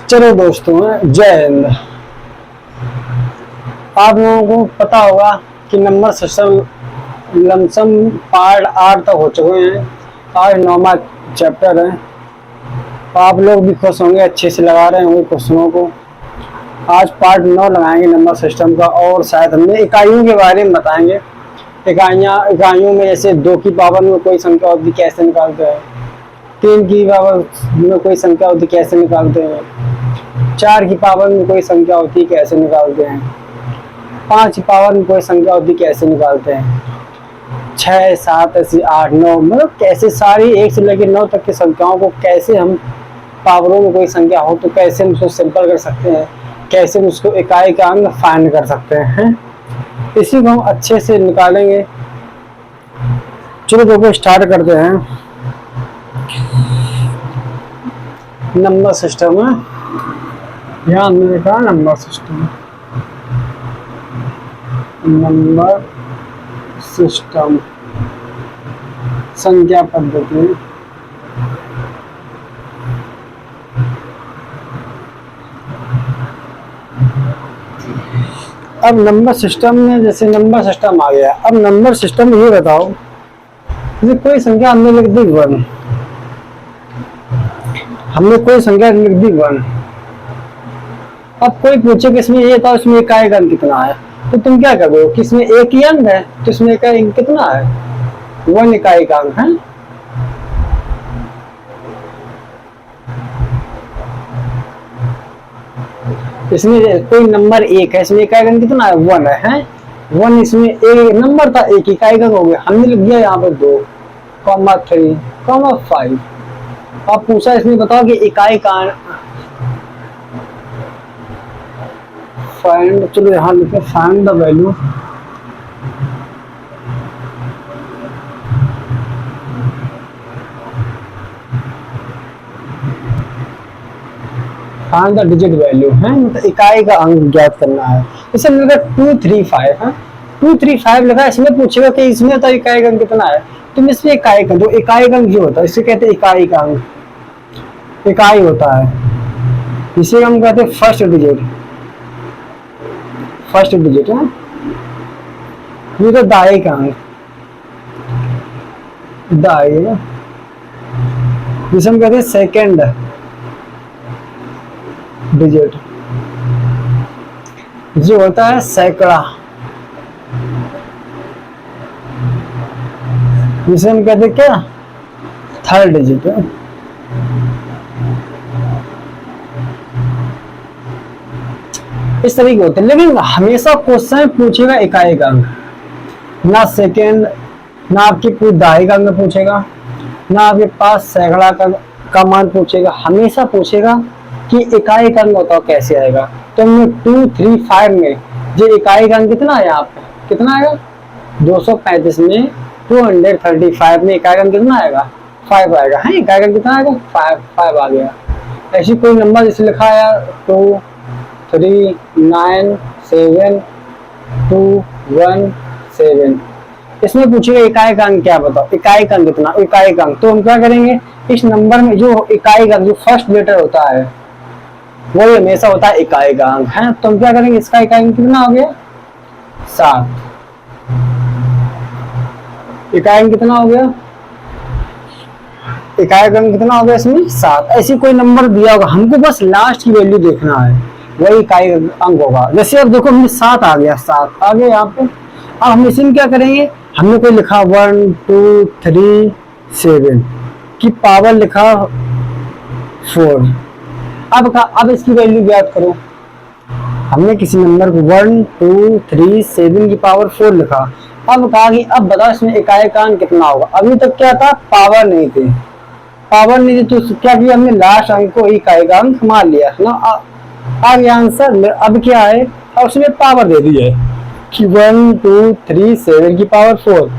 चलो दोस्तों, जय हिंद। आप लोगों को पता होगा कि नंबर सिस्टम लमसम पार्ट 8 तक हो चुके हैं। आज 9वां चैप्टर है। आप लोग भी खुश होंगे, अच्छे से लगा रहे होंगे क्वेश्चनों को। आज पार्ट 9 लगाएंगे नंबर सिस्टम का, और शायद हमने इकाइयों के बारे में बताएंगे। इकाइयों में जैसे 2 की पावर में कोई संख्या होती कैसे निकालते हैं, 3 की पावर में कोई संख्या होती कैसे निकालते हैं, 4 की पावर में कोई संख्या होती कैसे निकालते हैं, 5 की पावर में कोई संख्या होती कैसे निकालते हैं, 6, 7, 8, 9, मतलब कैसे सारी 1 से लेकर 9 तक की संख्याओं को कैसे हम पावरों में कोई संख्या हो तो कैसे हम उसको सिंपल कर सकते हैं, कैसे हम उसको इकाई का अंग फाइंड कर सकते हैं। इसी को हम अच्छे से निकालेंगे। चलो देखो, स्टार्ट करते हैं। नंबर सिस्टम है, ध्यान में रखा, नंबर सिस्टम, नंबर सिस्टम, संख्या पद्धति। अब नंबर सिस्टम में जैसे नंबर सिस्टम आ गया। अब नंबर सिस्टम में ये बताओ, जैसे कोई संख्या हमने लिख दी 1, हमने कोई संख्या लिख दी 1। अब कोई पूछे कि इसमें ये था, इसमें इकाई का अंक कितना है, तो तुम क्या करोगे कि इसमें एक ही अंक है तो इसमें इकाई अंक कितना है, 1 इकाई का अंक है। इसमें कोई नंबर 1 है, इसमें इकाई का अंक कितना है, 1 है, 1। इसमें एक नंबर था, 1 इकाई का अंक हो गया। हमने लिख दिया यहाँ पर 2, 3, 5। अब पूछा इसमें बताओ कि इकाई का फाइंड, चलो यहाँ लिखे find the value find the digit value है, मतलब इकाई का अंक ज्ञात करना है। इसे लिखा 235 है, 235 लिखा। इसमें पूछेगा कि इसमें तो इकाई का अंक कितना है, तुम इसमें इकाई का, तो इकाई का अंक जो होता है इसे कहते हैं इकाई का अंक, इकाई होता है। इसे हम कहते हैं फर्स्ट डिजिट, फर्स्ट डिजिट है। ये तो दाई का अंक, दाई, जिसे हम कहते हैं सेकेंड डिजिट, जो होता है सैकड़ा, जिसे हम कहते हैं क्या, थर्ड डिजिट है। इस तरीके होते हैं, लेकिन हमेशा क्वेश्चन पूछेगा इकाई का अंक, ना सेकेंड, ना आपकी पूरी दाई का अंक पूछेगा, ना आपके पास सैकड़ा का मान पूछेगा। हमेशा पूछेगा कि इकाई का अंक बताओ कैसे आएगा। तो हमने 235 में जो इकाई का अंक कितना है, यहाँ पे कितना आएगा, 235 में 235 में इकाई का अंक कितना आएगा, 5 आएगा। है, इकाई का अंक कितना आएगा, 5 आ गया। ऐसी कोई नंबर जैसे लिखा है 2, 3, 9, 7, 2, 1, 7, इसमें पूछेगा इकाई का अंक क्या बताओ, इकाई का अंक कितना, इकाई का अंक। तो हम क्या करेंगे, इस नंबर में जो इकाई का जो फर्स्ट लेटर होता है वही हमेशा होता है इकाई का अंक है। तो हम क्या करेंगे, इसका इकाई अंक कितना हो गया, 7। इकाई अंक कितना हो गया, इकाई का अंक कितना हो गया इसमें, 7। ऐसी कोई नंबर दिया होगा, हमको बस लास्ट की वैल्यू देखना है, वही इकाई अंक होगा। जैसे अब देखो हमने 7 आ गया, 7 आ गया यहाँ पे। अब हम इसमें क्या करेंगे, हमने कोई लिखा 1, 2, 3, 7 की पावर लिखा 4। अब इसकी वैल्यू ज्ञात करो। हमने किसी नंबर को 1, 2, 3, 7 की पावर 4 लिखा। अब कहा कि अब बताओ इसमें इकाई का अंक कितना होगा। अभी तक क्या था, पावर नहीं थी, पावर नहीं थी, तो क्या किया हमने, लास्ट अंक को इकाई का अंक मान लिया ना। अब आंसर अब क्या है, अब उसमें पावर दे दी है कि 1, 2, 3, 7 की पावर 4।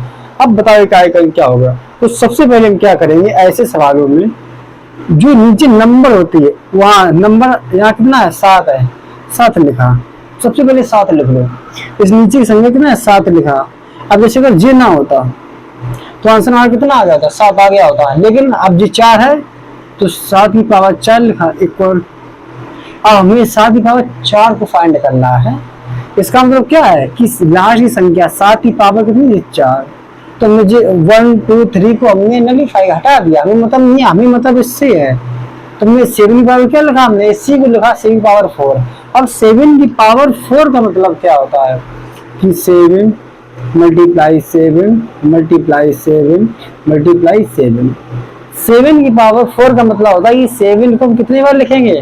अब बताओ इकाई का अंक क्या होगा। तो सबसे पहले हम क्या करेंगे, ऐसे सवालों में जो नीचे नंबर होती है, वहां नंबर यहाँ कितना है, 7 है, 7 लिखा। सबसे पहले 7 लिख लो। इस नीचे की संख्या कितना है, 7 लिखा। अब जैसे अगर जे ना होता तो आंसर हमारा कितना आ गया था, 7 आ गया होता है। लेकिन अब जी 4 है तो 7 की पावर 4 लिखा इक्वल। अब हमें 7 की पावर 4 को फाइंड करना है। इसका मतलब क्या है कि लास्ट की संख्या 7 की पावर कितनी है 4। तो मुझे 1 2 3 को हमने नलीफाई हटा दिया, हमें मतलब नहीं, हमें मतलब इससे है। तो हमने 7 की पावर क्या लिखा, हमने इसी को लिखा 7 की पावर 4। अब 7 की पावर 4 का मतलब क्या होता है कि 7 मल्टीप्लाई 7 मल्टीप्लाई 7 मल्टीप्लाई 7। 7 की पावर 4 का मतलब होता है कि 7 को हम कितने बार लिखेंगे,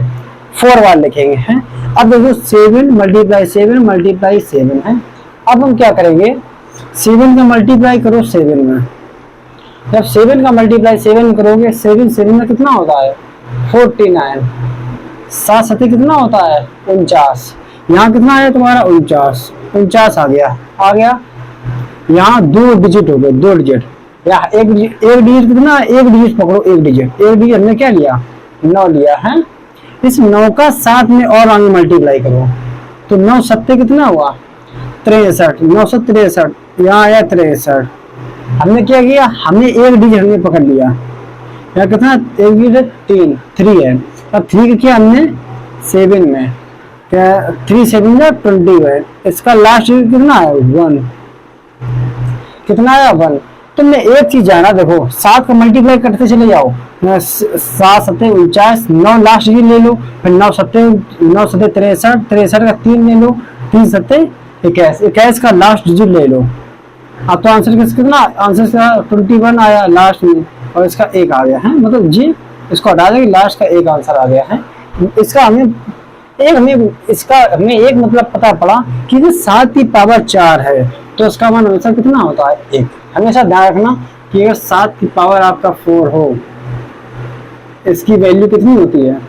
4 बार लिखेंगे हैं। अब देखो 7 मल्टीप्लाई 7 मल्टीप्लाई 7 है। अब हम क्या करेंगे, 7 का मल्टीप्लाई करो 7 में। जब 7 का मल्टीप्लाई 7 करोगे, 7 7 में कितना होता है 49। 7 7 कितना होता है 49। यहाँ कितना है तुम्हारा 49, 49 आ गया। यहाँ 2 डिजिट हो गए, 2 डिजिट। यहाँ एक डिजिट कितना, एक डिजिट पकड़ो, एक डिजिट हमने क्या लिया 9 लिया है। इस 9 का 7 में और आगे मल्टीप्लाई करो तो 9 7 कितना हुआ 63, 963। यहाँ आया 63। हमने क्या किया, हमने एक डिजिट हमने पकड़ लिया। यहाँ कितना, एक डिजिट 3 है। अब 3 का किया हमने 7 में, क्या 3 7 का 21। इसका लास्ट डिजिट कितना है 1, कितना आया 1। तुमने एक चीज जाना, देखो 7 का मल्टीप्लाई करते चले जाओ, 7 7 49, 9 लास्ट डिजिट ले लो, फिर 9 7 63, 63 का 3 ले लो, 3 7 21, 21 का लास्ट डिजिट ले लो। अब तो आंसर कितना, आंसर का 21 आया लास्ट में, और इसका 1 आ गया है। मतलब जी इसको हटा देंगे, लास्ट का 1 आंसर आ गया है। इसका हमें एक मतलब पता पड़ा कि 7 की पावर 4 है, तो इसका मान हमेशा कितना होता है 1। हमेशा ध्यान रखना कि अगर 7 की पावर आपका 4 हो, इसकी वैल्यू कितनी होती है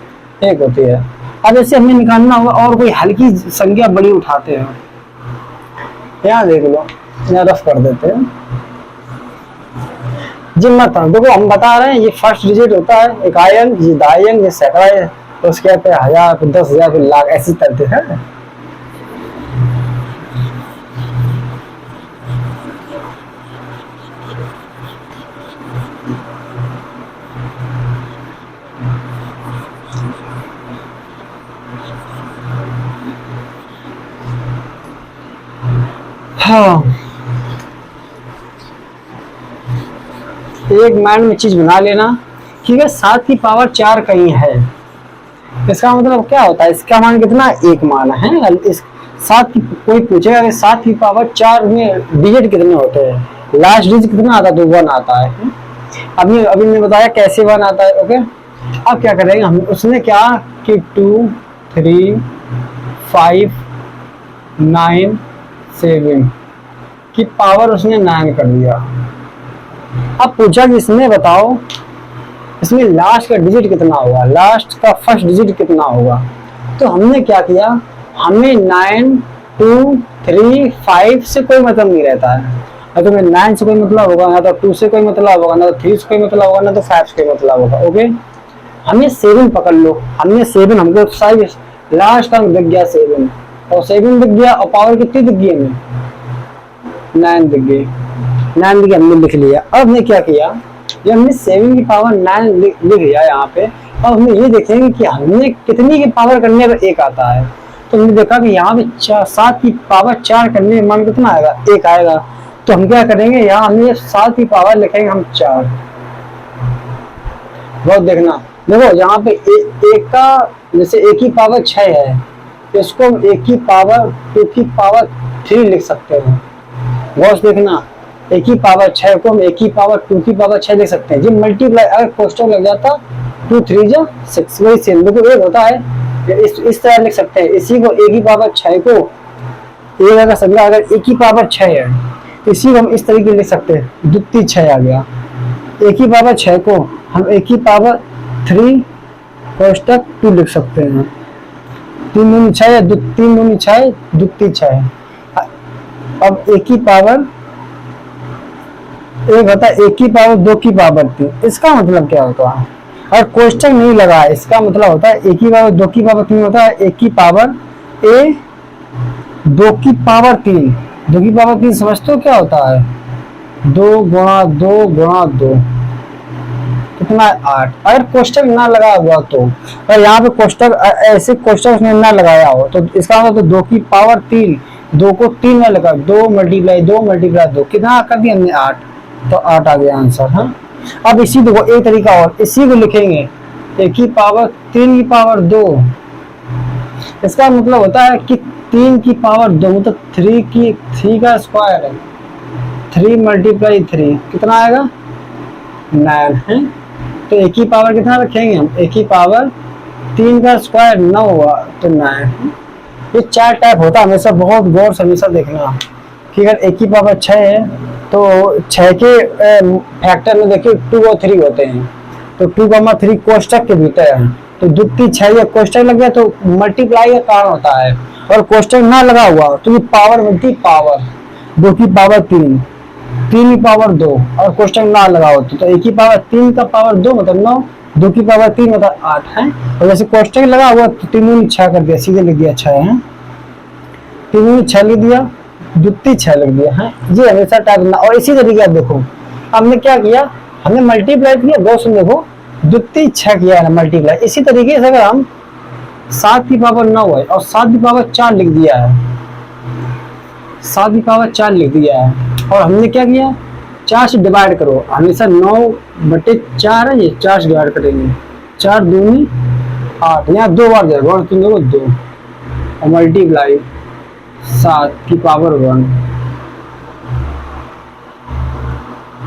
1 होती है। अब ऐसे हमें निकालना होगा, और कोई हल्की संख्या बड़ी उठाते हैं। यहाँ देख लो, यहाँ रफ कर देते हैं जी मत। देखो हम बता रहे हैं ये फर्स्ट डिजिट होता है इकायन, ये दायन, ये सैकड़ा, तो उसके कहते हैं 1000, फिर 10,000, फिर लाख, ऐसी तरह है। हाँ, एक माइंड में चीज बना लेना कि 7 की पावर 4 कहीं है। इसका मतलब क्या होता है, इसका मान कितना 1 मान है। इस 7 की कोई पूछेगा कि 7 की पावर 4 में डिजिट कितने होते हैं, लास्ट डिजिट कितना आता है, तो 1 आता है। अभी मैं बताया कैसे 1 आता है। ओके, अब क्या करेंगे हम, उसने क्या कि 2 3 5 9 7 की पावर उसने 9 कर दिया। अब पूछा कि इसमें बताओ इसमें लास्ट का डिजिट कितना होगा, लास्ट का फर्स्ट डिजिट कितना होगा। तो हमने क्या किया, हमें 9 2 3 5 से कोई मतलब नहीं रहता है। ना तो 9 से कोई मतलब होगा, ना तो 2 से कोई मतलब होगा, ना तो 3 से कोई मतलब होगा, ना तो 5 से कोई मतलब होगा। ओके, हमें 7 पकड़ लो। हमने 7, हमको साइज लास्ट अंक दिख गया 7, और 7 दिख गया, और पावर कितनी दिख गई हमें 9 दिख गई। 9 दिख गई, हमने लिख लिया। अब हमने क्या किया, जब हमने 7 की पावर 9 लिख लिया यहाँ पे, अब हमें ये देखेंगे कि हमने कितनी की पावर करने पर 1 आता है। तो हमने देखा कि यहाँ पे 7 की पावर 4 करने में मान कितना आएगा 1 आएगा। तो हम क्या करेंगे, यहाँ हमने 7 की पावर लिखेंगे हम 4। बहुत देखना, देखो यहाँ पे एक का जैसे 1 की पावर 6 है, इसको हम 1 की पावर 2 की पावर 3 लिख सकते हैं। बहुत देखना, 1 की पावर 6 को हम 1 की पावर 2 की पावर 6 लिख सकते हैं। जब मल्टीप्लाई अगर कोष्टक लग जाता 2 3 जा 6, वही सेम देखो 1 होता है, इस तरह लिख सकते हैं। इसी को 1 की पावर 6 को एक अगर समझा, अगर 1 की पावर 6 है, इसी को हम इस तरीके लिख सकते हैं, द्वितीय 6 आ गया। 1 की पावर 6 को हम 1 की पावर 3 कोष्टक 2 लिख सकते हैं। 3 दूनी 6 है, 3 दूनी 6 द्वितीय 6। अब 1 की पावर एक होता है 1 की पावर 2 की पावर 3। इसका मतलब क्या होता है, और कोष्टक नहीं लगा है, इसका मतलब होता है 1 की पावर 2 की पावर 3 होता है 1 की पावर 2 की पावर 3। 2 की पावर 3 समझते हो क्या होता है, 2 गुणा 2 गुणा 2। कितना 8। अगर कोष्टक ना लगा हुआ तो, और यहाँ पे कोष्टक ऐसे कोष्टक उसने ना लगाया हो तो इसका मतलब तो 2 की पावर 3, 2 को 3 में लगा, 2 मल्टीप्लाई 2 कितना कर दिया हमने 8, तो 8 आ गया आंसर। हाँ, अब इसी देखो एक तरीका और, इसी को लिखेंगे a की पावर 3 की पावर 2। इसका मतलब होता है कि 3 की पावर 2 मतलब 3 का स्क्वायर है, 3 मल्टीप्लाई 3 कितना आएगा 9 है। तो एक ही पावर कितना रखेंगे हम, एक ही पावर 3 का स्क्वायर 9 हुआ तो 9। ये 4 टाइप होता है, हमेशा बहुत गौर से हमेशा देखना कि अगर एक ही पावर 6 है तो 6 के फैक्टर में देखिए 2 और 3 होते हैं, तो 2, 3 कोष्टक के भीतर है, तो द्वितीय 6 या कोष्टक लग गया तो मल्टीप्लाई का कारण होता है, और कोष्टक ना लगा हुआ तो ये पावर बनती पावर 2 की पावर 3, 3 की पावर 2 और कोष्टक ना लगा होता तो एक ही पावर 3 का पावर 2 मतलब 9, 2 की पावर 3 मतलब 8 है। और जैसे कोष्टक लगा हुआ तो 3 6 कर दिया, सीधे लिख दिया 6 है, 3 6 लिख दिया, द्वितीय 6 लिख दिया है। ये हमेशा टाइप करना। और इसी तरीके आप देखो हमने क्या किया, हमने मल्टीप्लाई किया, दो से देखो द्वितीय 6 किया है मल्टीप्लाई। इसी तरीके से अगर हम 7 की पावर 9 है और 7 की पावर 4 लिख दिया है, 7 की पावर 4 लिख दिया है, और हमने क्या किया 4 से डिवाइड करो, हमेशा 9/4 है, ये 4 से डिवाइड करेंगे, 4 दूनी 8, यहाँ 2 बार जाएगा और तुम देखो 2 और मल्टीप्लाई 7 की पावर 1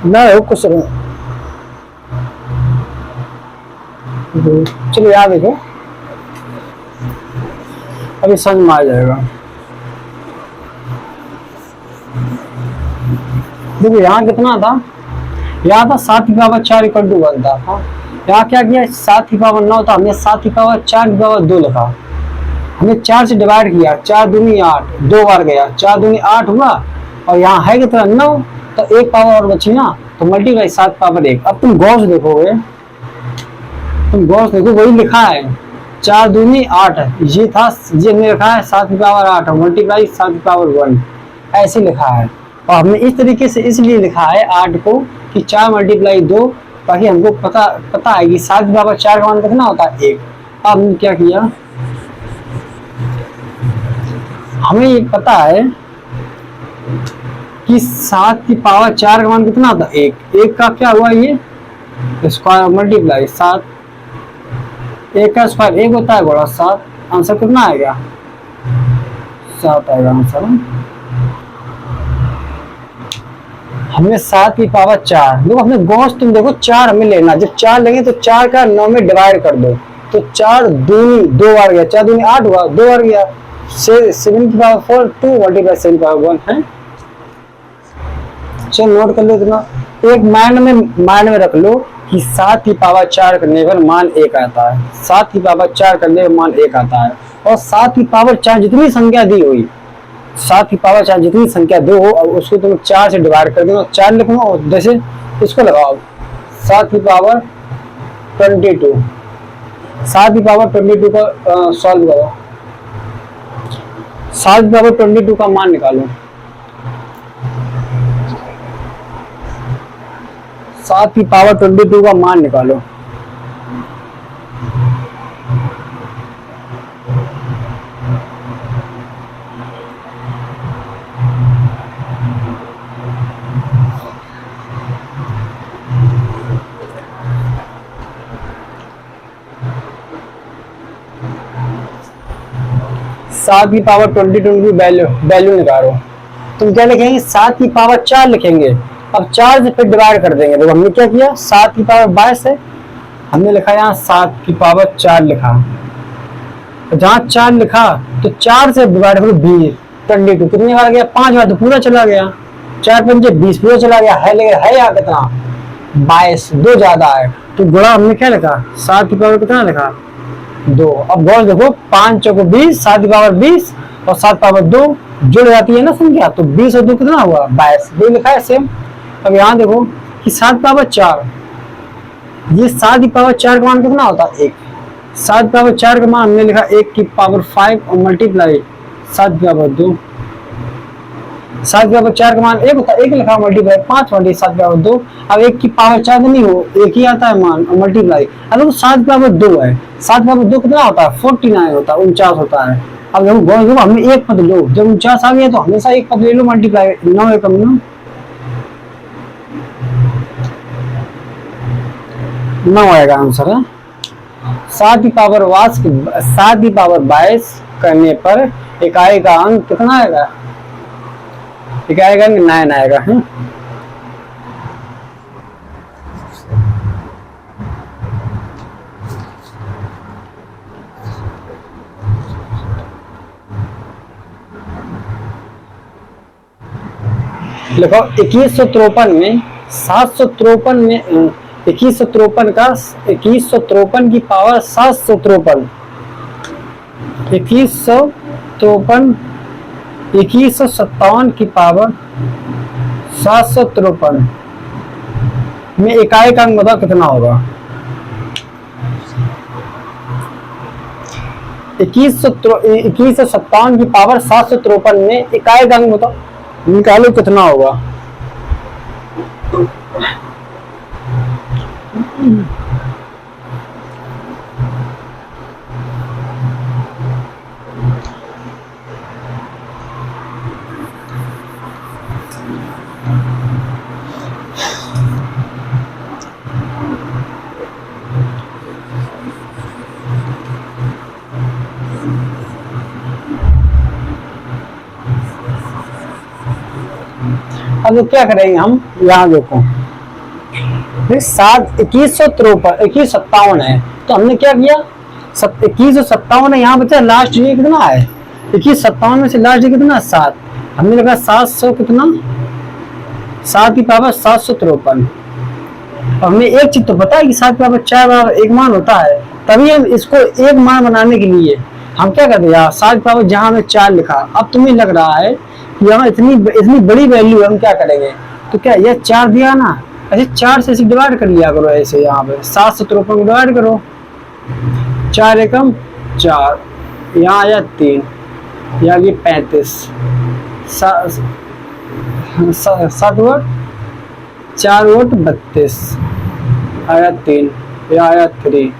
ना हो कुछ। चलो यार देखो अभी समझ में आ जाएगा। देखो यहाँ कितना था, यहाँ था 7 की पावर 4 इक्वल टू 1 था। हाँ, यहाँ क्या किया 7 की पावर 9 था, हमने 7 की पावर 4 की पावर 2 लिखा, हमने 4 से डिवाइड किया, 4 दूनी 8, 2 बार गया, 4 दूनी 8 हुआ, और यहाँ है कितना 9, तो एक पावर और बची ना, तो मल्टीप्लाई 7 पावर 1। अब तुम गौर से देखोगे, तुम गौर से देखो वही लिखा है, 4 दूनी 8 ये था, ये हमने लिखा है 7 की पावर 8 और मल्टीप्लाई 7 की पावर 1 ऐसे लिखा है। और हमने इस तरीके से इसलिए लिखा है 8 को कि 4 मल्टीप्लाई 2, ताकि हमको पता है कि 7 की पावर 4 का मान कितना होता है 1। अब हमने क्या किया, हमें ये पता है कि 7 की पावर 4 का मान कितना होता है 1, 1 का क्या हुआ ये स्क्वायर मल्टीप्लाई 7, 1 का स्क्वायर 1 होता है बड़ा 7, आंसर कितना आएगा 7 आएगा आंसर। हमने 7 की पावर 4, देखो हमने गौर तुम देखो 4 हमें लेना, जब 4 लेंगे तो 4 का 9 में डिवाइड कर दो, तो 4 दूनी 2 बार गया, 4 दूनी 8 हुआ, 2 बार गया, 7 की पावर 4 2 मल्टीप्लाई 7 की पावर 1 है। चलो नोट कर लो इतना, एक माइंड में रख लो कि 7 की पावर 4 करने पर मान 1 आता है, 7 की पावर 4 करने पर मान 1 आता है। और 7 की पावर 4 जितनी संख्या दी हुई, 7 की पावर 4 जितनी संख्या 2 हो और उसको तुम 4 से डिवाइड कर दो, 4 लिखो और जैसे इसको लगाओ 7 की पावर 22, 7 की पावर 22 का सॉल्व करो, 7 की पावर 22 का मान निकालो, 7 की पावर 22 का मान निकालो। सात की पावर 22 की वैल्यू निकालो, तुम क्या लिखेंगे 7 की पावर 4 लिखेंगे, अब 4 से फिर डिवाइड कर देंगे। तो हमने क्या किया 7 की पावर 22 है, हमने लिखा यहाँ 7 की पावर 4 लिखा, तो जहाँ 4 लिखा तो 4 से डिवाइड करो 22 कितनी बार गया 5 बार, तो पूरा चला गया, 4 पंजे 20 पूरा चला गया है, लेकिन है यहाँ कितना 22, 2 ज्यादा है, तो गुणा हमने क्या लिखा 7 की पावर कितना लिखा 2। अब गौर देखो 5 चौको 20, 7 की पावर 20 और 7 पावर 2 जुड़ जाती है ना संख्या, तो 20 और 2 कितना हुआ 22, 2 लिखा है सेम। अब यहाँ देखो कि 7 पावर 4, ये 7 की पावर 4 का मान कितना होता है 1, 7 पावर 4 का मान हमने लिखा 1 की पावर 5 और मल्टीप्लाई 7 की पावर 2, 7 की पावर 4 का मान 1 होता है, 1 लिखा मल्टीप्लाई 5 बटे 7 की पावर 2। अब 1 की पावर 4 नहीं हो, 1 ही आता है मान मल्टीप्लाई। अब 7 की पावर 2 है, 7 की पावर 2 कितना होता है 49 होता है, 49 होता है। अब हम देखो हमें एक पद लो, जब 49 आ गया तो हमेशा एक पद ले लो मल्टीप्लाई, 9 एकम 9 आएगा आंसर है। 7 की पावर 22 करने पर इकाई का अंक कितना आएगा, इकाई का अंक 9 आएगा है। देखो 2153 में 753 में 2153 की पावर 753, 2157 की पावर 753 में इकाई का अंक बताओ कितना होगा। 2157 की पावर 753 में इकाई का अंक बताओ, निकालो कितना होगा। अब क्या करेंगे हम, यहाँ देखो 2157 है, तो हमने क्या किया 2157 है, यहाँ बचा लास्ट ये कितना है 2157 में से लास्ट ये कितना 7, हमने लगा 700 कितना 7 की पावर 753। हमें एक चीज तो पता है कि 7 की पावर 4 बार एक मान होता है, तभी हम इसको एक मान बनाने के लिए हम क्या करते हैं यार 7 की पावर जहां हमें 4 लिखा, अब तुम्हें लग रहा है कि यहाँ इतनी बड़ी वैल्यू है, हम क्या करेंगे तो क्या यह 4 दिया ना, ऐसे 4 से डिवाइड कर लिया करो, ऐसे यहाँ पे 753 को डिवाइड करो, 4 एकम 4, यहाँ आया 3, यहाँ ये 35, 7 वोट 4 वोट 32 आया 3, यहाँ आया 3,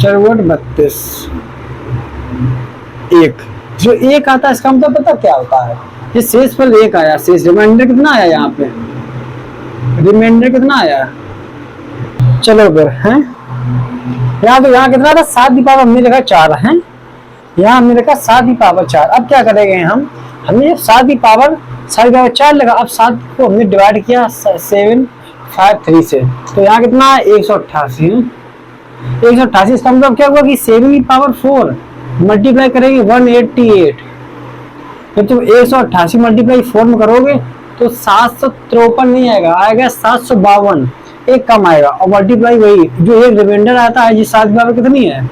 4 वोट 32, 1 जो 1 आता है इसका मतलब पता क्या होता है, ये शेष फल 1 आया, शेष रिमाइंडर कितना आया, यहाँ पे रिमाइंडर कितना आया। चलो फिर हैं यहाँ तो यहाँ कितना था 7 की पावर हमने लिखा 4 है, यहाँ हमने लिखा 7 की पावर 4। अब क्या करेंगे हमने 7 की पावर 4 लगा, अब 7 को हमने डिवाइड किया 753 से, तो यहाँ कितना है 188 है, 188 इसका मतलब क्या हुआ कि 7 की पावर 4 मल्टीप्लाई करेंगे 188, तो तुम 188 मल्टीप्लाई 4 में करोगे तो 753 नहीं आएगा, आएगा 752, एक कम आएगा, और मल्टीप्लाई वही जो एक रिमाइंडर आता है, जिस 7 की पावर कितनी है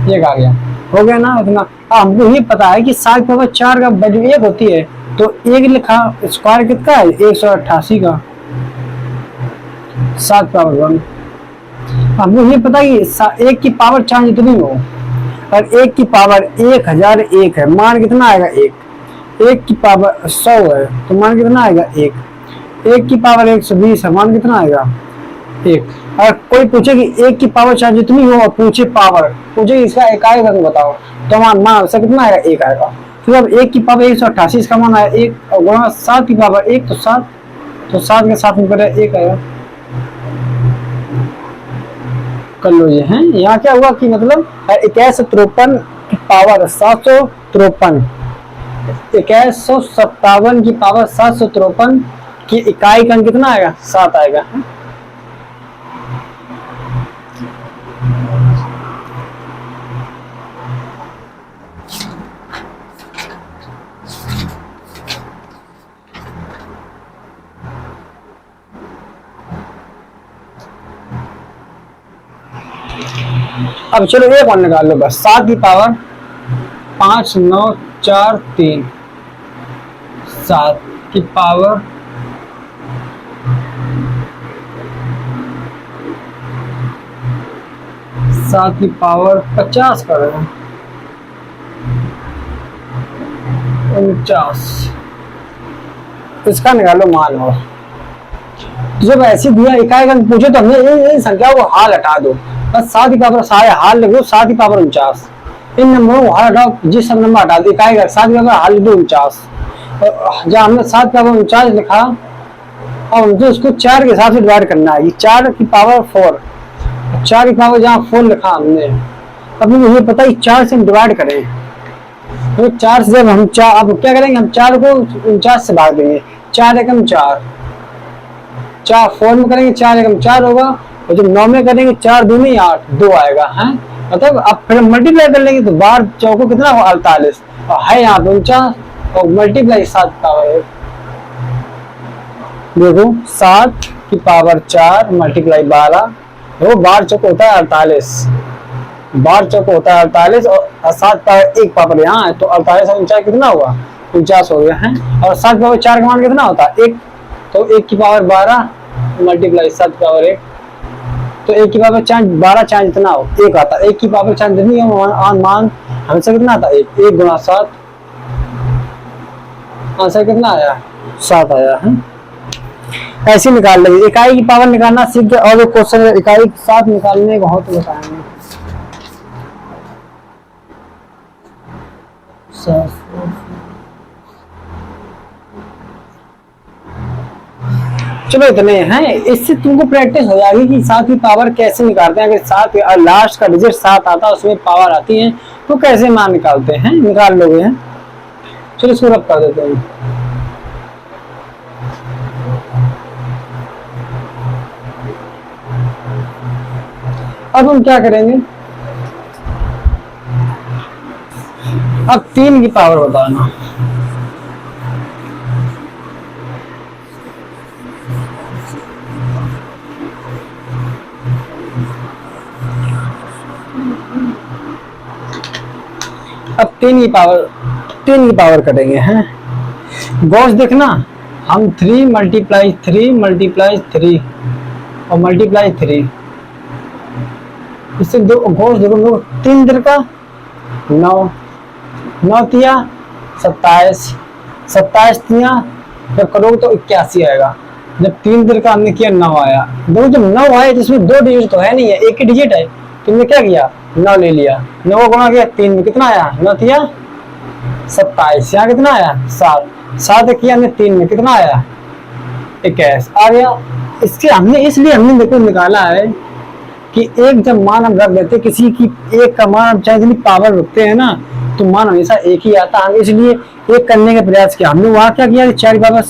एक आ गया, हो गया ना इतना। हमको ये पता है कि 7 की पावर 4 का वैल्यू 1 होती है, तो 1 लिखा स्क्वायर कितना है 188 का 7 की पावर 1। हमको ये पता है कि 1 की पावर 4 जितनी हो, और 1 की पावर 1001 है, मान कितना आएगा 1, 1 की पावर 100 है तो मान कितना आएगा 1, 1 की पावर 120 है, मान कितना आएगा 1। और कोई पूछे कि 1 की पावर 4 जितनी हो और पूछे पावर, पूछे इसका इकाई का बताओ, तो मान से कितना आएगा 1 आएगा। फिर अब 1 की पावर 188 इसका मान आया 1, और गुणा 7 की पावर 1 तो 7, तो 7 के साथ में करे 1 आएगा। कर लो ये है, यहाँ क्या हुआ कि मतलब 2153 की पावर 753, 2157 की पावर 753 की इकाई का कितना आएगा 7 आएगा। अब चलो एक और निकाल लो बस, 7 की पावर 5 9 4 3, 7 की पावर 7 की पावर 50 करो 49, इसका निकालो मान। और जब ऐसी दिया इकाई अंक पूछे तो हमने इन संख्याओं को हाल हटा दो, बस 7 की पावर सारे हाल लिखो, 7 की पावर 49। इन नंबरों को हाल हटाओ, जिस सब नंबर हटा दिया इकाई का 7 की पावर हाल लिखो 49। जब हमने 7 की पावर 49 लिखा और मुझे उसको 4 के हिसाब से डिवाइड करना है। 4 की पावर 4, 4 की पावर जहाँ 4 लिखा हमने, अब मुझे ये पता है 4 से हम डिवाइड करें तो 4 से जब हम 4 अब क्या करेंगे, हम 4 को 49 से भाग देंगे। 4 एकम 4, 4 4 में करेंगे 4 एकम 4 होगा, और जब 9 में करेंगे 4 दूनी 8 2 आएगा है। मतलब अब फिर मल्टीप्लाई कर लेंगे तो 12 चौको कितना होगा 48, और है यहाँ पे 49 और मल्टीप्लाई 7 पावर। देखो 7 की पावर 4 मल्टीप्लाई 12, वो 12 चौक होता है 48, 12 चौक होता है 48 और 7 पावर 1 पावर यहाँ है, तो 48 और 49 कितना हुआ 49 हो गया है। और 7 पावर 4 का मान कितना होता है 1, तो 1 की पावर 12 मल्टीप्लाई 7 की पावर 1, तो 1 की पावर 4 12 4 जितना हो 1 आता है। 1 की पावर 4 जितनी मान हमेशा कितना आता है 1 1 गुणा 7, आंसर कितना आया 7 आया है। ऐसे निकाल लेंगे। इकाई की पावर निकालना सीख गए और क्वेश्चन इकाई के साथ निकालने को हो तो बताएंगे। चलो इतने हैं, इससे तुमको प्रैक्टिस हो जाएगी कि 7 की पावर कैसे निकालते हैं। अगर 7 लास्ट का डिजिट 7 आता है उसमें पावर आती है तो कैसे मान निकालते हैं, निकाल लोगे हैं। चलो इसको रब कर देते हैं। अब हम क्या करेंगे, अब 3 की पावर बताना। अब 3 की पावर करेंगे हैं। गौर देखना, हम 3 मल्टीप्लाई 3 मल्टीप्लाई 3 और मल्टीप्लाई 3, इससे दो गौर देखो 3 दिन का 9 9 तिया 27 27 तिया जब करोगे तो 81 आएगा। जब 3 दिन का हमने किया 9 आया। देखो जब 9 आया जिसमें 2 डिजिट तो है नहीं है, एक ही डिजिट है, तुमने क्या किया 9 ले लिया, 9 को गुणा किया 3 में कितना आया 9 तिया 27, यहाँ कितना आया 7 7 किया हमने 3 में कितना आया 21 आ गया। इसके हमने इसलिए हमने देखो निकाला है कि एक जब मान हम रख देते किसी की एक का मान चाहे जितनी पावर रखते हैं ना तो मान हमेशा एक ही आता है, इसलिए एक करने का प्रयास किया हमने। वहां क्या किया 4 पावर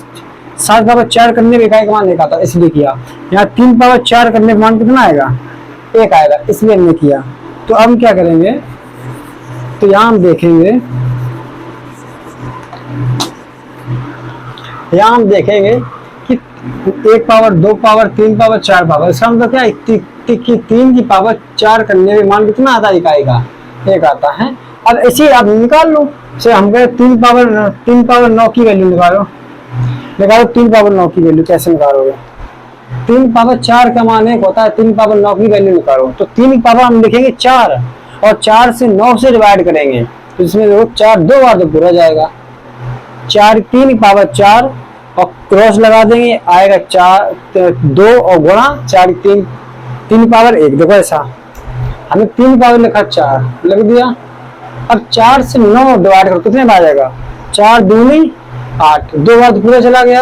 7 पावर 4 करने में इकाई का मान एक आता इसलिए किया। यहाँ 3 पावर 4 करने का मान कितना आएगा 1 आएगा, इसलिए हमने किया। तो अब हम क्या करेंगे, तो यहाँ हम देखेंगे, यहाँ हम देखेंगे कि 1 पावर 2 पावर 3 पावर 4 पावर, इसका मतलब क्या है 3 की पावर 4 करने में मान कितना आता है इकाई का 1 आता है। अब ऐसे आप निकाल लो, से हम कहें 3 पावर 9 की वैल्यू निकालो 3 पावर 9 की वैल्यू कैसे निकालोगे। 3 पावर 4 का मान 1 होता है, 3 पावर 9 की वैल्यू निकालो तो 3 की पावर हम लिखेंगे 4 और 4 से 9 से डिवाइड करेंगे तो इसमें देखो 4 2 बार तो पूरा जाएगा। 4 3 की पावर 4 और क्रॉस लगा देंगे आएगा 4 2 और गुणा 4 3 पावर 1। देखो ऐसा हमें 3 पावर लिखा 4 लग दिया। अब 4 से 9 डिवाइड करो कितने में आ जाएगा 4 दूनी 8, 2 बार तो पूरा चला गया,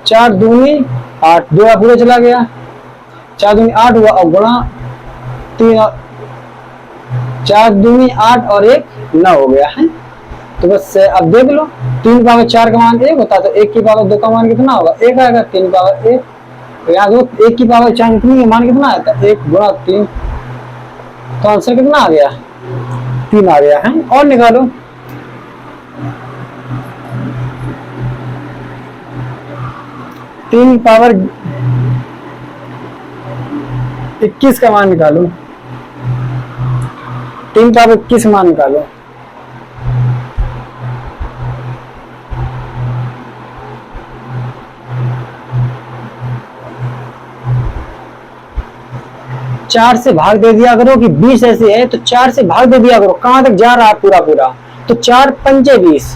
4 दूनी 8 2 बार पूरा चला गया, 4 दूनी 8 हुआ और गुणा 3 4 दूनी 8 और 1 9 हो गया है। तो बस अब देख लो 3 पावर 4 का मान 1 होता है तो 1 की पावर 2 का मान कितना होगा 1 आएगा। 3 पावर 1 तो यहाँ दो 1 की पावर 4 कितनी मान कितना आता है 1 गुणा 3, तो आंसर कितना आ गया 3 आ गया है। और निकालो तीन पावर 21 का मान निकालो, 3 पावर 21 मान निकालो। चार से भाग दे दिया करो कि 20 ऐसे है तो 4 से भाग दे दिया करो, कहां तक जा रहा है पूरा पूरा, तो 4 पंजे 20,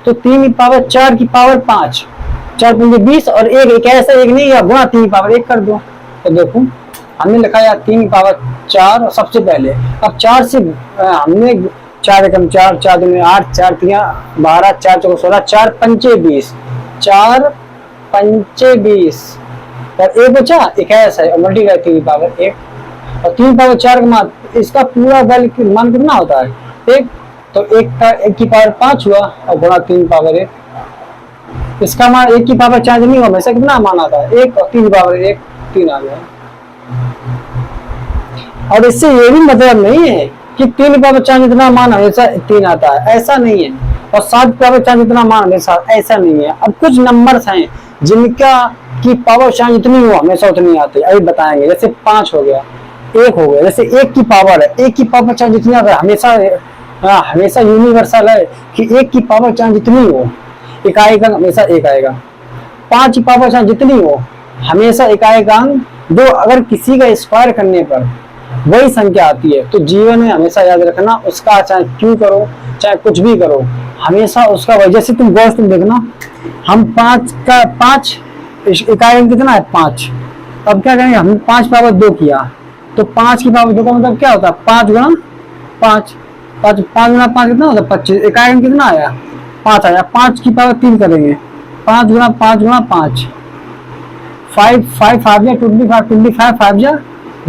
तो 3 की पावर 4 की पावर 5 4 पंजे 20 और एक ऐसा एक नहीं है गुणा 3 की पावर 1 कर दो। तो देखो हमने लिखा यार 3 की पावर 4 सबसे पहले। अब 4 से हमने 4 एकम 4, 4 दूनी 8, 4 तिया 12, 4 चौको 16, 4 पंचे 20, 4 पंचे 20 और एक बचा 21 है और मल्टीप्लाई 3 की पावर 1 और 3 पावर 4 का मान, इसका पूरा वैल्यू मान कितना होता है 1। तो 1 की पावर 5 हुआ और गुणा 3 पावर 1, इसका मान 1 की पावर 4 नहीं हुआ, हमेशा कितना मान आता है 1 और 3 की पावर 1 3 आ गया। और इससे ये भी मतलब नहीं है कि 3 की पावर 4 जितना मान हमेशा 3 आता है, ऐसा नहीं है। और 7 की पावर 4 जितना मान हमेशा, ऐसा नहीं है। अब कुछ नंबर्स हैं जिनका की पावर 4 जितनी हो हमेशा उतनी आती है, अभी बताएंगे। जैसे 5 हो गया, 1 हो गया, जैसे 1 की पावर है, 1 की पावर 4 जितनी आता है हमेशा, हमेशा यूनिवर्सल है कि 1 की पावर 4 जितनी हो इकाई का हमेशा 1 आएगा। 5 की पावर 4 जितनी हो हमेशा इकाई का 2। अगर किसी का स्क्वायर करने पर वही संख्या आती है तो जीवन में हमेशा याद रखना, उसका चाहे क्यों करो चाहे कुछ भी करो, हमेशा उसका वही। जैसे तुम गौर तुम देखना, हम 5 इकाई कितना है 5। अब क्या करेंगे, हम 5 पावर 2 किया तो 5 की पावर 2 का मतलब क्या होता है 5 गुणा 5, 5 गुणा 5 कितना होता है 25। इकाई कितना आया 5 आया। 5 की पावर 3 करेंगे, 5 गुणा 5 गुणा 5, 5 5 5 जा 25 5 जा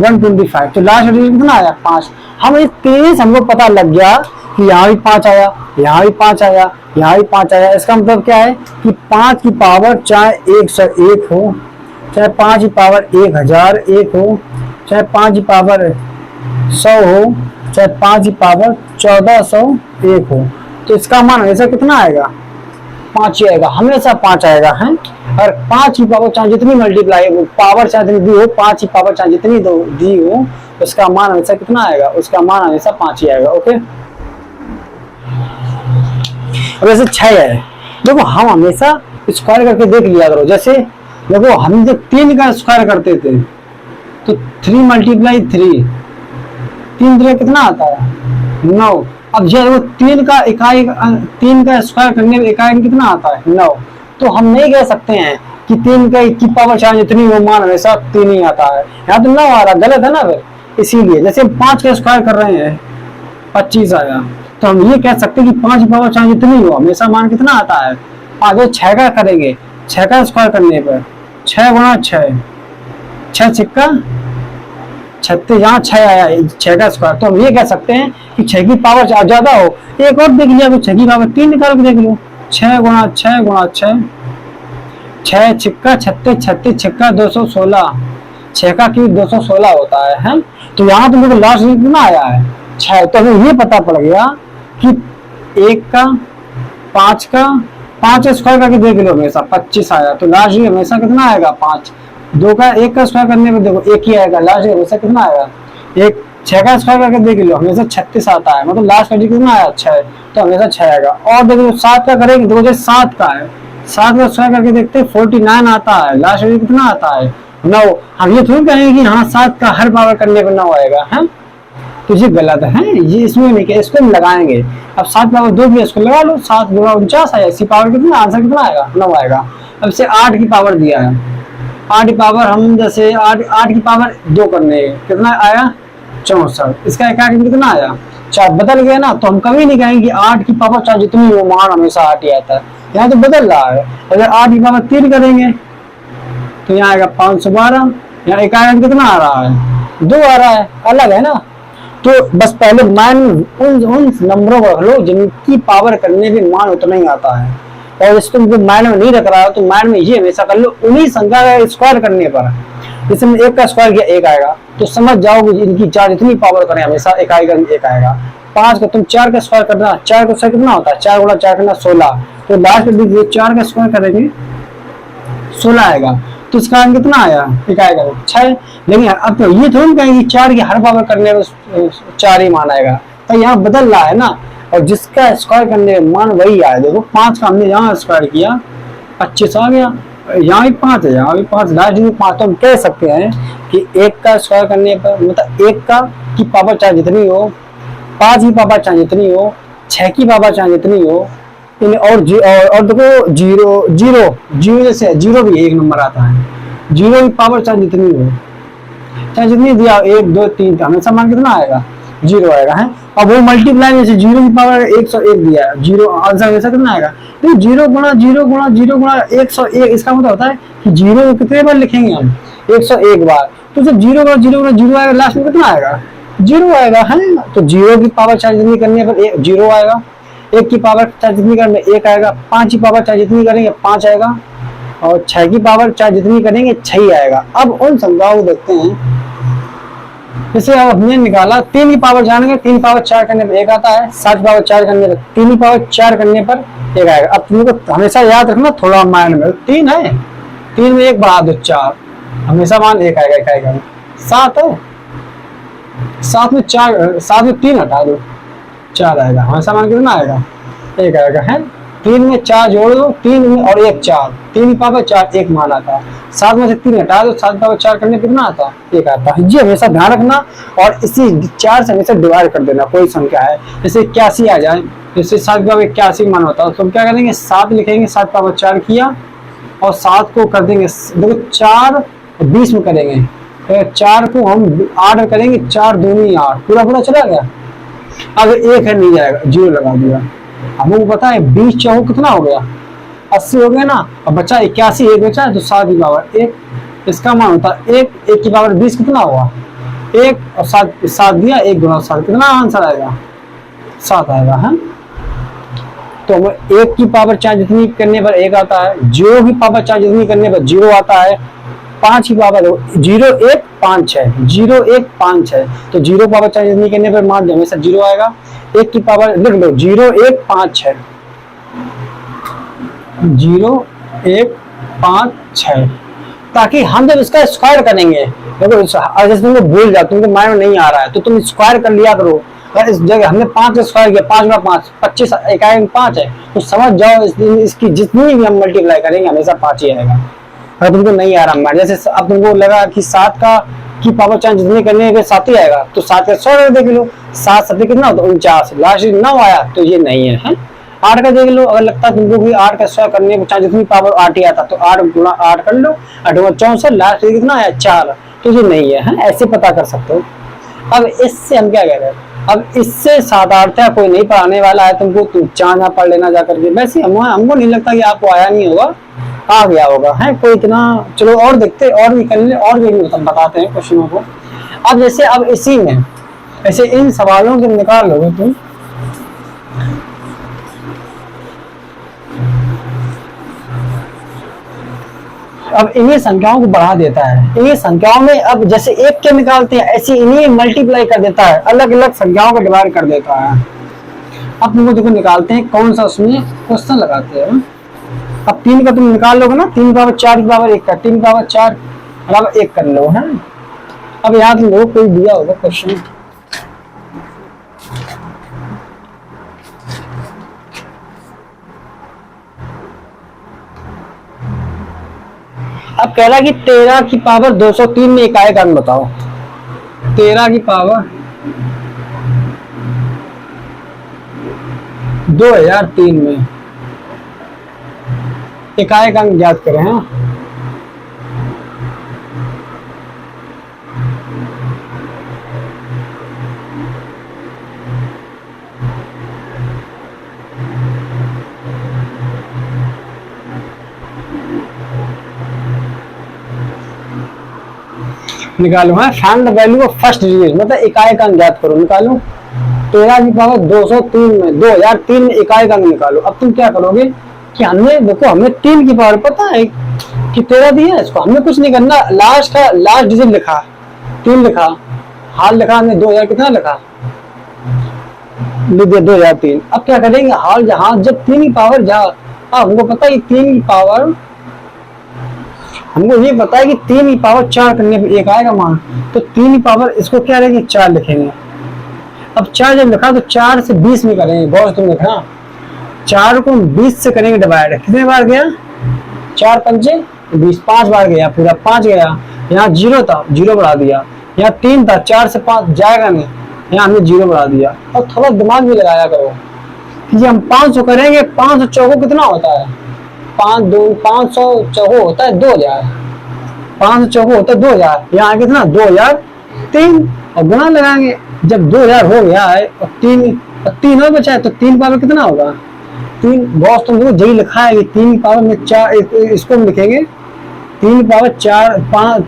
125, तो लास्ट कितना आया 5। हम इस 3 हमको पता लग गया कि यहाँ भी 5 आया, यहाँ भी 5 आया, यहाँ भी 5 आया। इसका मतलब क्या है कि 5 की पावर चाहे 101 हो, चाहे 5 की पावर 1001 हो, चाहे 5 की पावर 100 हो, चाहे 5 की पावर 1401 हो, तो इसका मान हमेशा कितना आएगा 5 ही आएगा, हमेशा 5 आएगा है। और 5 की पावर चाहे जितनी मल्टीप्लाई हो, पावर चाहे जितनी दी हो, 5 की पावर चाहे जितनी दी हो, उसका मान हमेशा कितना आएगा, उसका मान हमेशा 5 ही आएगा। ओके, अब जैसे 6 है, देखो हम हमेशा स्क्वायर करके देख लिया करो। जैसे देखो हम जब 3 का स्क्वायर करते थे तो 3 मल्टीप्लाई 3, 3 3 कितना आता है 9। अब जब 3 का इकाई 3 का स्क्वायर करने में इकाई कितना आता है 9, तो हम नहीं कह सकते हैं कि 3 की पावर 4 जितनी वो मान हमेशा 3 ही आता है। यहाँ तो 9 आ रहा, गलत है ना फिर। इसीलिए जैसे 5 का स्क्वायर कर रहे हैं 25 आया, तो हम ये कह सकते हैं कि 5 की पावर 4 जितनी हो हमेशा मान कितना आता है। आगे 6 का करेंगे, 6 का स्क्वायर करने पर 6 गुणा 6, 6 छिक्का 36, यहाँ 6 आया 6 का स्क्वायर, तो हम ये कह सकते हैं कि 6 की पावर ज्यादा हो। एक और देख लिया तो 6 की पावर 3 निकाल के देख लो, 6 गुणा 6 गुणा 6, 6 छिक्का 36, 36 छिक्का 216, 6 का क्यूब 216 होता है। तो यहाँ तुमको लास्ट कितना आया है 6। तो हमें ये पता पड़ गया कि 1 का 5 का 5 स्क्वायर करके देख लो हमेशा 25 आया, तो लास्ट हमेशा कितना आएगा 5। 2 का 1 का स्क्वायर करने में देखो 1 ही आएगा, लास्ट हमेशा कितना आएगा 1। 6 का स्क्वायर करके देख लो हमेशा 36 आता है, मतलब लास्ट का कितना आया 6, तो हमेशा 6 आएगा। और देख लो 7 का करेंगे, देखो जैसे 7 का है, 7 का स्क्वायर करके देखते हैं 49 आता है, लास्ट कितना आता है 9। हम ये थोड़ी कहेंगे कि हाँ 7 का हर पावर करने पर 9 आएगा है, तो ये गलत है। ये इसमें नहीं कि इसको हम लगाएंगे। अब 7 पावर 2 भी इसको लगा लो, 7 गुणा 49 आया, इसी पावर कितना आंसर कितना आएगा 9 आएगा। अब से 8 की पावर दिया है, 8 की पावर हम जैसे 8 की पावर 2 करने कितना आया 64, इसका इकाई कितना आया 4, बदल गया ना। तो हम कभी नहीं कहेंगे कि 8 की पावर 4 जितनी वो मान हमेशा 8 ही आता है, यहाँ तो बदल रहा है। अगर 8 की पावर 3 करेंगे तो यहाँ आएगा 512, यहाँ इकाई कितना आ रहा है 2 आ रहा है, अलग है ना। तो बस पहले मान उन नंबरों को रख लो जिनकी पावर करने पे मान उतना ही आता है, और इसको माइंड में नहीं रख रहा हो तो माइंड में ये हमेशा कर लो उन्हीं संख्या का स्क्वायर करने पर। जैसे 1 का स्क्वायर किया 1 आएगा, तो समझ जाओ कि इनकी 4 जितनी पावर करें हमेशा इकाई का 1 आएगा। 5 का तुम 4 का स्क्वायर करना, 4 का स्क्वायर कितना होता है 4 गुणा 4 करना 16, तो लास्ट में 4 का स्क्वायर करेंगे 16 आएगा, तो इसका कितना आया इकाई का 6। लेकिन अब तो ये थोड़ी कहेंगे 4 की हर पावर करने में 4 ही मान आएगा, तो यहाँ बदल रहा है ना। और जिसका स्क्वायर करने में मान वही आया। देखो 5 का हमने यहाँ स्क्वायर किया 25 आ गया, यहाँ भी 5 है, यहाँ भी 5, लास्ट में 5। तो हम कह सकते हैं कि 1 का स्क्वायर करने पर मतलब 1 का की पावर चाहे जितनी हो, 5 की पावर चाहे जितनी हो, 6 की पावर चाहे जितनी हो, और देखो जीरो जीरो जीरो जैसे जीरो भी एक नंबर आता है। जीरो की पावर चाहे जितनी हो, चाहे जितनी दिया 1 2 3 का हमेशा मान कितना आएगा, जीरो आएगा है। अब वो मल्टीप्लाई जैसे जीरो की पावर 101 दिया है, जीरो आंसर हमेशा कितना आएगा। तो जीरो गुणा जीरो गुणा जीरो गुणा 101, इसका मतलब होता है कि जीरो को कितने बार लिखेंगे हम, 101 बार। तो जब जीरो गुणा जीरो गुणा जीरो आएगा, लास्ट में कितना आएगा, जीरो आएगा है। तो जीरो की पावर चाहे जितनी करने पर जीरो आएगा, एक की पावर चाहे जितनी करेंगे एक आएगा, 5 की पावर चाहे जितनी करेंगे 5 आएगा, और 6 की पावर चाहे जितनी करेंगे 6 ही आएगा। अब उन संख्याओं को देखते हैं, जैसे अब हमने निकाला 3 की पावर जानेंगे, 3 की पावर 4 करने पर 1 आता है, 7 की पावर 4 करने पर 3 की पावर 4 करने पर 1 आएगा। अब तुमको हमेशा याद रखना थोड़ा माइंड में, 3 है, 3 में 1 बढ़ा दो 4, हमेशा मान 1 आएगा, 1 आएगा। 7 है, 7 में 4, 7 में 3 हटा दो 4 आएगा, हमेशा मान कितना आएगा, 1 आएगा है। 3 में 4 जोड़ दो, 3 में और 1 4, 3 की पावर 4 1 मान आता है। 7 में से 3 हटा दो, 7 की पावर 4 करने कितना आता है, 1 आता है। जी हमेशा ध्यान रखना, और इसी 4 से हमेशा डिवाइड कर देना। कोई संख्या है जैसे 81 आ जाए, जैसे 7 की पावर 81 मान होता है, तो हम क्या करेंगे 7 लिखेंगे, 7 की पावर 4 किया, और 7 को कर देंगे, देखो 4 20 में करेंगे, तो 4 को हम 8 में करेंगे, 4 दूनी 8, पूरा पूरा चला गया। अगर 1 है नहीं जाएगा, 0 लगा दिया। हमको पता है 20 चौक कितना हो गया, 80 हो गया ना। अब बचा 81, 1 बचा है, तो 7 की पावर 1, इसका मान होता है 1, 1 की पावर 20 कितना हुआ, 1 और 7 दिया, 1 गुना 7 कितना आंसर आएगा, 7 आएगा है। तो 1 की पावर चाहे जितनी करने पर 1 आता है, 0 की पावर चाहे जितनी करने पर 0 आता है, 5 की पावर 0 1 5 है, 0 1 5 है, तो 0 पावर चाहे जितनी करने पर मान हमेशा 0 आएगा। 1 की पावर लिख लो 0 1 5 है, 0 1 5 6, ताकि हम जब इसका स्क्वायर करेंगे, देखो जैसे तुमको भूल जाओ, तुमको माइंड में नहीं आ रहा है, तो तुम स्क्वायर कर लिया करो। अगर इस जगह हमने 5 का स्क्वायर किया, 5 गुणा 5 25, इकाई 5 है, तो समझ जाओ इसकी जितनी भी हम मल्टीप्लाई करेंगे हमेशा 5 ही आएगा। अगर तुमको नहीं आ रहा माइंड, जैसे अब तुमको लगा कि 7 का की पावर चाहे जितने करने पे 7 ही आएगा, तो 7 का 100 देख लो, 7 7 कितना होता है 49, लास्ट 9 आया, तो ये नहीं है। 8 का देख लो, अगर लगता है तुमको कि 8 का 100 करने पे चाहे जितनी पावर 8 ही आता, तो 8 गुणा 8 कर लो, 8 गुणा 64, लास्ट कितना आया 4, तो ये नहीं है, ऐसे पता कर सकते हो। अब इससे हम क्या कह रहे हैं, अब इससे साधारणतः कोई नहीं पढ़ाने वाला है तुमको, तुम चाहना पढ़ लेना जा करके। वैसे हमको नहीं लगता कि आपको आया नहीं होगा, आ गया होगा है कोई इतना। चलो और देखते, और भी कर ले, और भी बताते हैं क्वेश्चनों को। अब जैसे अब इसी में ऐसे इन सवालों को निकाल लोगे तुम, अब इन्हीं संख्याओं को बढ़ा देता है। इन्हीं संख्याओं में अब जैसे एक के निकालते हैं, ऐसे इन्हीं मल्टीप्लाई कर देता है, अलग अलग संख्याओं को डिवाइड कर देता है। अब तुमको देखो निकालते हैं कौन सा उसमें क्वेश्चन लगाते हैं। अब 3 का तुम निकाल लोगे ना, 3 की पावर 4 की पावर 1 का, 3 की पावर 4 बराबर 1 कर लो है। अब यहाँ तुम लोग कोई दिया होगा क्वेश्चन, अब कह रहा कि 13 की पावर 203 में इकाई का अंक बताओ। 13 की पावर 2003 में इकाई का अंक ज्ञात करें हैं। निकालो है, find the value of first digit, मतलब इकाई का अंक ज्ञात करो। निकालो 13 की पावर 203 में 2003 में इकाई का अंक निकालो। अब तुम क्या करोगे कि हमने देखो, हमने 3 की पावर पता है कि 13 दी है, इसको हमने कुछ नहीं करना, लास्ट डिजिट लिखा 3 लिखा, हाल लिखा हमने 2000 कितना लिखा, लिख दिया 2003। अब क्या करेंगे, हाल जहां जब 3 की पावर जा, हमको पता है 3 की पावर, हमको ये पता है कि 3 की पावर 4 करने पर 1 आएगा मान, तो 3 की पावर इसको क्या रहेगी 4 लिखेंगे। अब 4 जब लिखा तो 4 से 20 में करेंगे, बहुत तुम लिखना 4 को 20 से करेंगे डिवाइड, कितने बार गया 4 पंचे 20, 5 बार गया, पूरा 5 गया। यहाँ 0 था, 0 बढ़ा दिया, यहाँ 3 था, 4 से 5 जाएगा नहीं, यहाँ हमने 0 बढ़ा दिया। और थोड़ा दिमाग भी लगाया करो, कि हम 500 करेंगे, 500 चौको कितना होता है, 500 चौको होता है 2000, 500 चौको होता है 2000, यहाँ कितना 2003, और गुणा लगाएंगे। जब 2000 हो गया है और तीन और बचा है, तो 3 पावर कितना होगा, 3 बॉस तुम देखो यही लिखा है कि 3 पावर में 4, इसको हम लिखेंगे 3 पावर 4,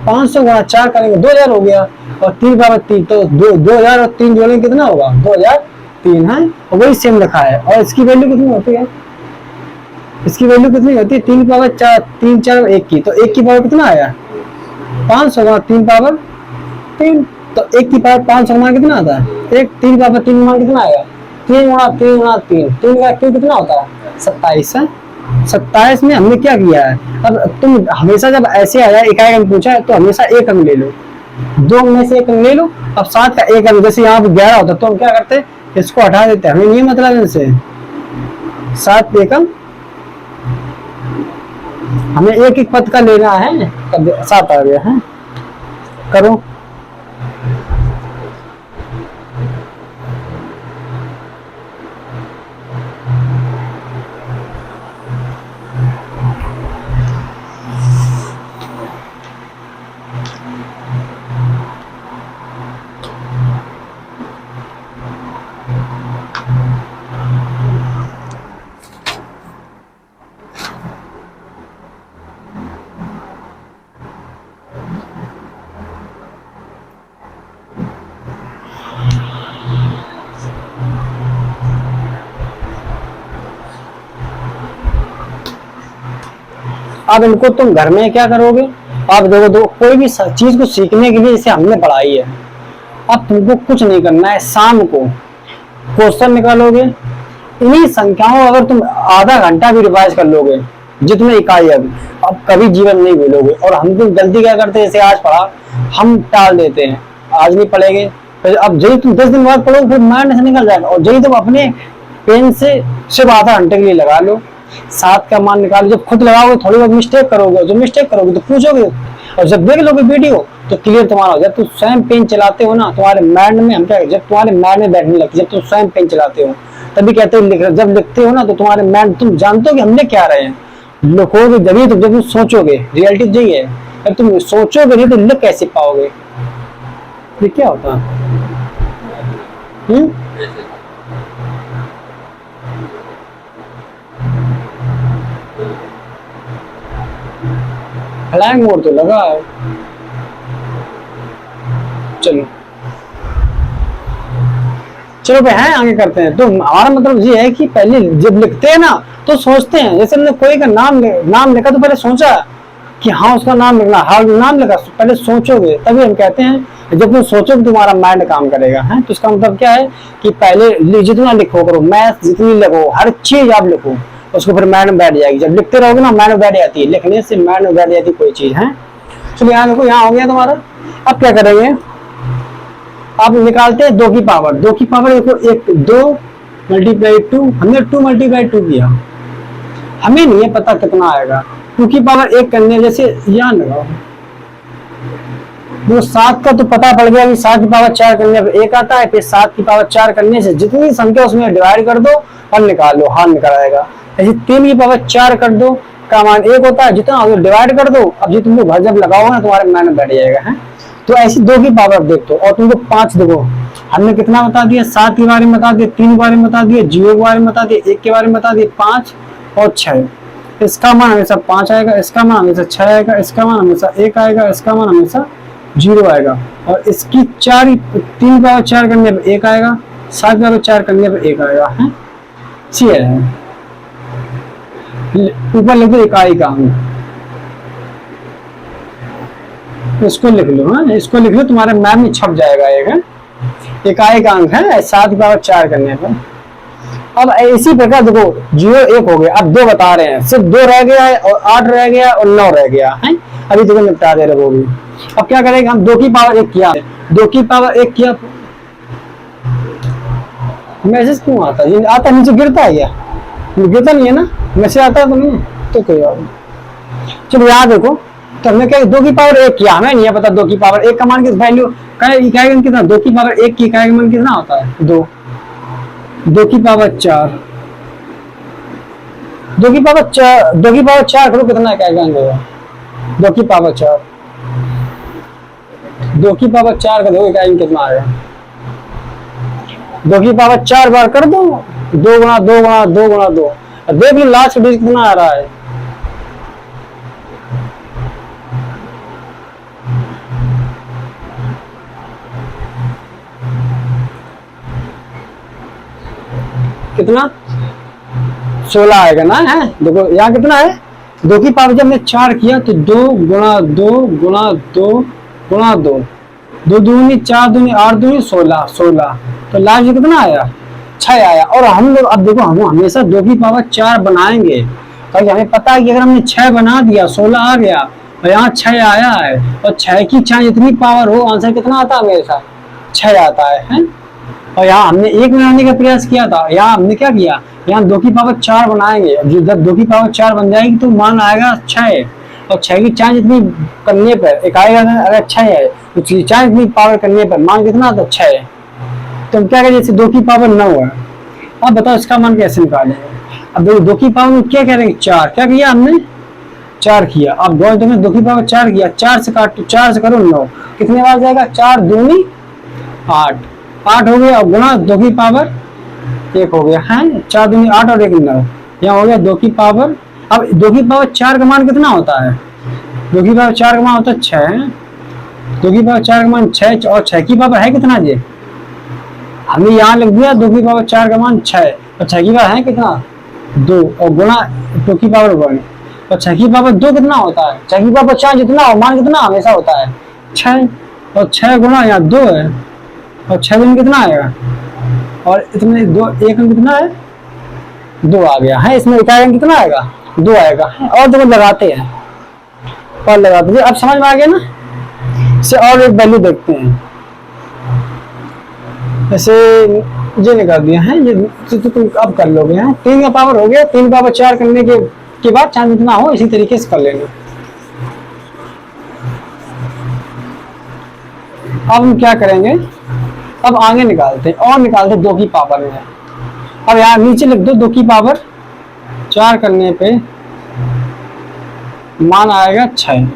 500 गुणा 4 करेंगे 2000 हो गया, और 3 पावर 3, तो 2000 और 3 जोड़ेंगे कितना होगा 2003 है, और वही सेम लिखा है। और इसकी वैल्यू कितनी होती है, इसकी वैल्यू कितनी होती है, 3 पावर 4, 3 4 1 की, तो 1 की पावर कितना आया 500 गुणा 3 पावर 3, तो 1 की पावर 500 गुणा कितना आता है 1, 3 पावर 3 गुणा कितना आया 3 गुणा 3 गुणा 3, 3 का 3 कितना होता है 27 है। 27 में हमने क्या किया है, अब तुम हमेशा जब ऐसे आया इकाई अंक पूछा है तो हमेशा एक अंक ले लो, 2 में से एक अंक ले लो। अब 7 का एक अंक, जैसे यहाँ पे 11 होता तो हम क्या करते, इसको हटा देते, हमें नहीं मतलब इनसे 7 एक अंक, हमें एक एक पद का लेना है, 7 आ गया है, करो। अब इनको तुम घर में क्या करोगे, आप देखो दो कोई भी चीज को सीखने के लिए जैसे हमने पढ़ाई है, अब तुमको कुछ नहीं करना है, शाम को क्वेश्चन निकालोगे, इन्हीं संख्याओं अगर तुम आधा घंटा भी रिवाइज कर लोगे जितने इकाई अब कभी जीवन नहीं भूलोगे। और हम तो गलती क्या करते हैं, जैसे आज पढ़ा हम टाल देते हैं, आज नहीं पढ़ेंगे, फिर अब यही तुम 10 दिन बाद पढ़ोगे फिर माइंड से निकल जाएगा, और यही तुम अपने पेन से सिर्फ आधा घंटे के लिए लगा लो, 7 का मान निकालो। जब खुद लगाओगे थोड़ी बहुत मिस्टेक करोगे, जब मिस्टेक करोगे तो पूछोगे, और जब देख लोगे वीडियो तो क्लियर तुम्हारा हो जाए। तुम स्वयं पेन चलाते हो ना, तुम्हारे माइंड में हम क्या, जब तुम्हारे माइंड में बैठने लगती है, जब तुम स्वयं पेन चलाते हो तभी कहते हो जब लिखते हो ना तो तुम्हारे माइंड, तुम जानते हो कि हमने क्या रहे हैं, लिखोगे जब तुम सोचोगे, रियलिटी यही है, जब तुम सोचोगे नहीं तो लिख कैसे पाओगे, ये क्या होता है। फ्लैग मोड तो लगा है, चलो चलो भाई हैं आगे करते हैं। तो हमारा मतलब ये है कि पहले जब लिखते हैं ना तो सोचते हैं, जैसे हमने कोई का नाम लिखा तो पहले सोचा कि हाँ उसका नाम लिखना, हाँ नाम लिखा, पहले सोचोगे तभी हम कहते हैं। जब तुम सोचोगे तुम्हारा माइंड काम करेगा है, तो इसका मतलब क्या है कि पहले जितना लिखो करो, मैथ जितनी लिखो, हर चीज आप लिखो, उसको फिर माइंड में बैठ जाएगी। जब लिखते रहोगे ना माइंड में बैठ जाती है, लिखने से माइंड में बैठ जाती है कोई चीज है। चलो यहाँ देखो, यहाँ हो गया तुम्हारा। अब क्या करेंगे, आप निकालते हैं 2 की पावर, 2 की पावर देखो 1 2 मल्टीप्लाई 2, हमने 2 मल्टीप्लाई 2 किया, हमें नहीं है पता कितना आएगा। 2 की पावर 1 करने, जैसे यहाँ लगाओ, वो 7 का तो पता पड़ गया कि 7 की पावर 4 करने पर 1 आता है, फिर 7 की पावर 4 करने से जितनी संख्या उसमें डिवाइड कर दो और निकाल लो, हाल निकल आएगा। ऐसे 3 की पावर 4 कर दो, का मान 1 होता है, जितना डिवाइड कर दो। अब ये तुमको घर जब लगाओ ना तुम्हारे माइंड में बैठ जाएगा है। तो ऐसी 2 की पावर देख दो, और तुमको 5 देखो, हमने कितना बता दिया, 7 के बारे में बता दिया, 3 के बारे में बता दिया, 0 के बारे में बता दिया, 1 के बारे में बता दिया, 5 और 6। इसका मान हमेशा 5 आएगा, इसका मान हमेशा 6 आएगा, इसका मान हमेशा 1 आएगा, इसका मान हमेशा 0 आएगा। और इसकी 3 की पावर 4 करने पर 1 आएगा, 7 की पावर 4 करने पर 1 आएगा है। ऊपर लिख दो इकाई का अंक, इसको लिख लो, हाँ इसको लिख लो, तुम्हारे मैप में छप जाएगा। एक इकाई का अंक है 7 की पावर 4 करने पर। अब इसी प्रकार देखो 0 1 हो गया, अब 2 बता रहे हैं, सिर्फ 2 रह गया है और 8 रह गया और 9 रह गया है। अभी देखो निपटा दे रहे वो भी। अब क्या करेंगे हम, 2 की पावर 1 किया, 2 की पावर 1 किया, मैसेज क्यों आता है, आता नीचे गिरता है क्या, गिरता नहीं है ना, मैसेज आता है तो नहीं, तो कोई बात नहीं। चलो यहाँ देखो, तो हमने क्या 2 की पावर 1 किया, हमें नहीं है पता 2 की पावर 1 का मान किस वैल्यू इकाई कितना, 2 की पावर 1 की इकाई मान कितना होता है 2, 2 की पावर 4, दो की पावर चार करो कितना क्या अंक होगा? दो की पावर चार, दो की पावर चार का दोगे क्या कितना आएगा? दो की पावर चार बार कर दो, दो गुणा दो गुणा दो गुणा दो, देख लो लास्ट डिजिट कितना आ रहा है। कितना? 16 आएगा ना? है देखो यहाँ कितना है, दो की पावर जब मैं चार किया तो दो गुणा दो गुणा दो गुणा दो, दो दूनी चार दूनी आठ दूनी 16, 16 तो लास्ट कितना आया? 6 आया। और हम लोग अब देखो हम हमेशा दो की पावर चार बनाएंगे ताकि हमें पता है कि अगर हमने 6 बना दिया 16 आ गया और यहाँ 6 आया है, और 6 की 6 जितनी पावर हो आंसर कितना आता है? हमेशा 6 आता है? और यहाँ हमने 1 बनाने का प्रयास किया था, यहाँ हमने क्या किया, यहाँ दो की पावर चार बनाएंगे। जब दो की पावर चार बन जाएगी तो मान आएगा 6, और 6 की 4 जितनी करने पर एक आएगा, अगर 6 है तो 4 जितनी पावर करने पर मान कितना आता? 6। तो हम क्या करें, जैसे दो की पावर 9 है, अब बताओ इसका मान कैसे निकालेंगे? अब देखो दो की पावर में क्या करेंगे? 4, क्या किया हमने? 4 किया। अब दो की पावर 4 किया, 4 से काटो, 4 से करो 9, कितने बार जाएगा? 4 दूनी 8, 8 हो गया। और गुणा दो की पावर 1 हो गया है, 4 दूनी 8 और 1 9, यहाँ हो गया दो की पावर। अब दो की पावर 4 का मान कितना होता है? दो की पावर 4 का मान होता है 6, दो की पावर 4 का मान 6, और 6 की पावर है कितना जी? हमने यहाँ लिख दिया दो की पावर 4 का मान 6, और 6 की पावर है कितना? 2, और गुणा दो की पावर 1, और 6 की पावर 2 कितना होता है? 6 की पावर 4 जितना हो मान कितना हमेशा होता है? 6, और 6 गुणा यहाँ 2 है, और 6 दिन कितना आएगा? और इतने 2 एक अंक कितना है? 2 आ गया है। इसमें इकाई अंक कितना आएगा? 2 आएगा। और देखो लगाते हैं, और लगाते हैं, अब समझ में आ गया ना? इसे और एक वैल्यू देखते हैं, जैसे ये निकाल दिया है, ये तो तुम अब कर लोगे हैं। 3 का पावर हो गया, 3 पावर 4 करने के बाद चाहे जितना हो इसी तरीके से कर लेंगे। अब हम क्या करेंगे, अब आगे निकालते हैं, और निकालते 2 की पावर में। अब यहाँ नीचे लिख दो 2 की पावर 4 करने पे मान आएगा 6।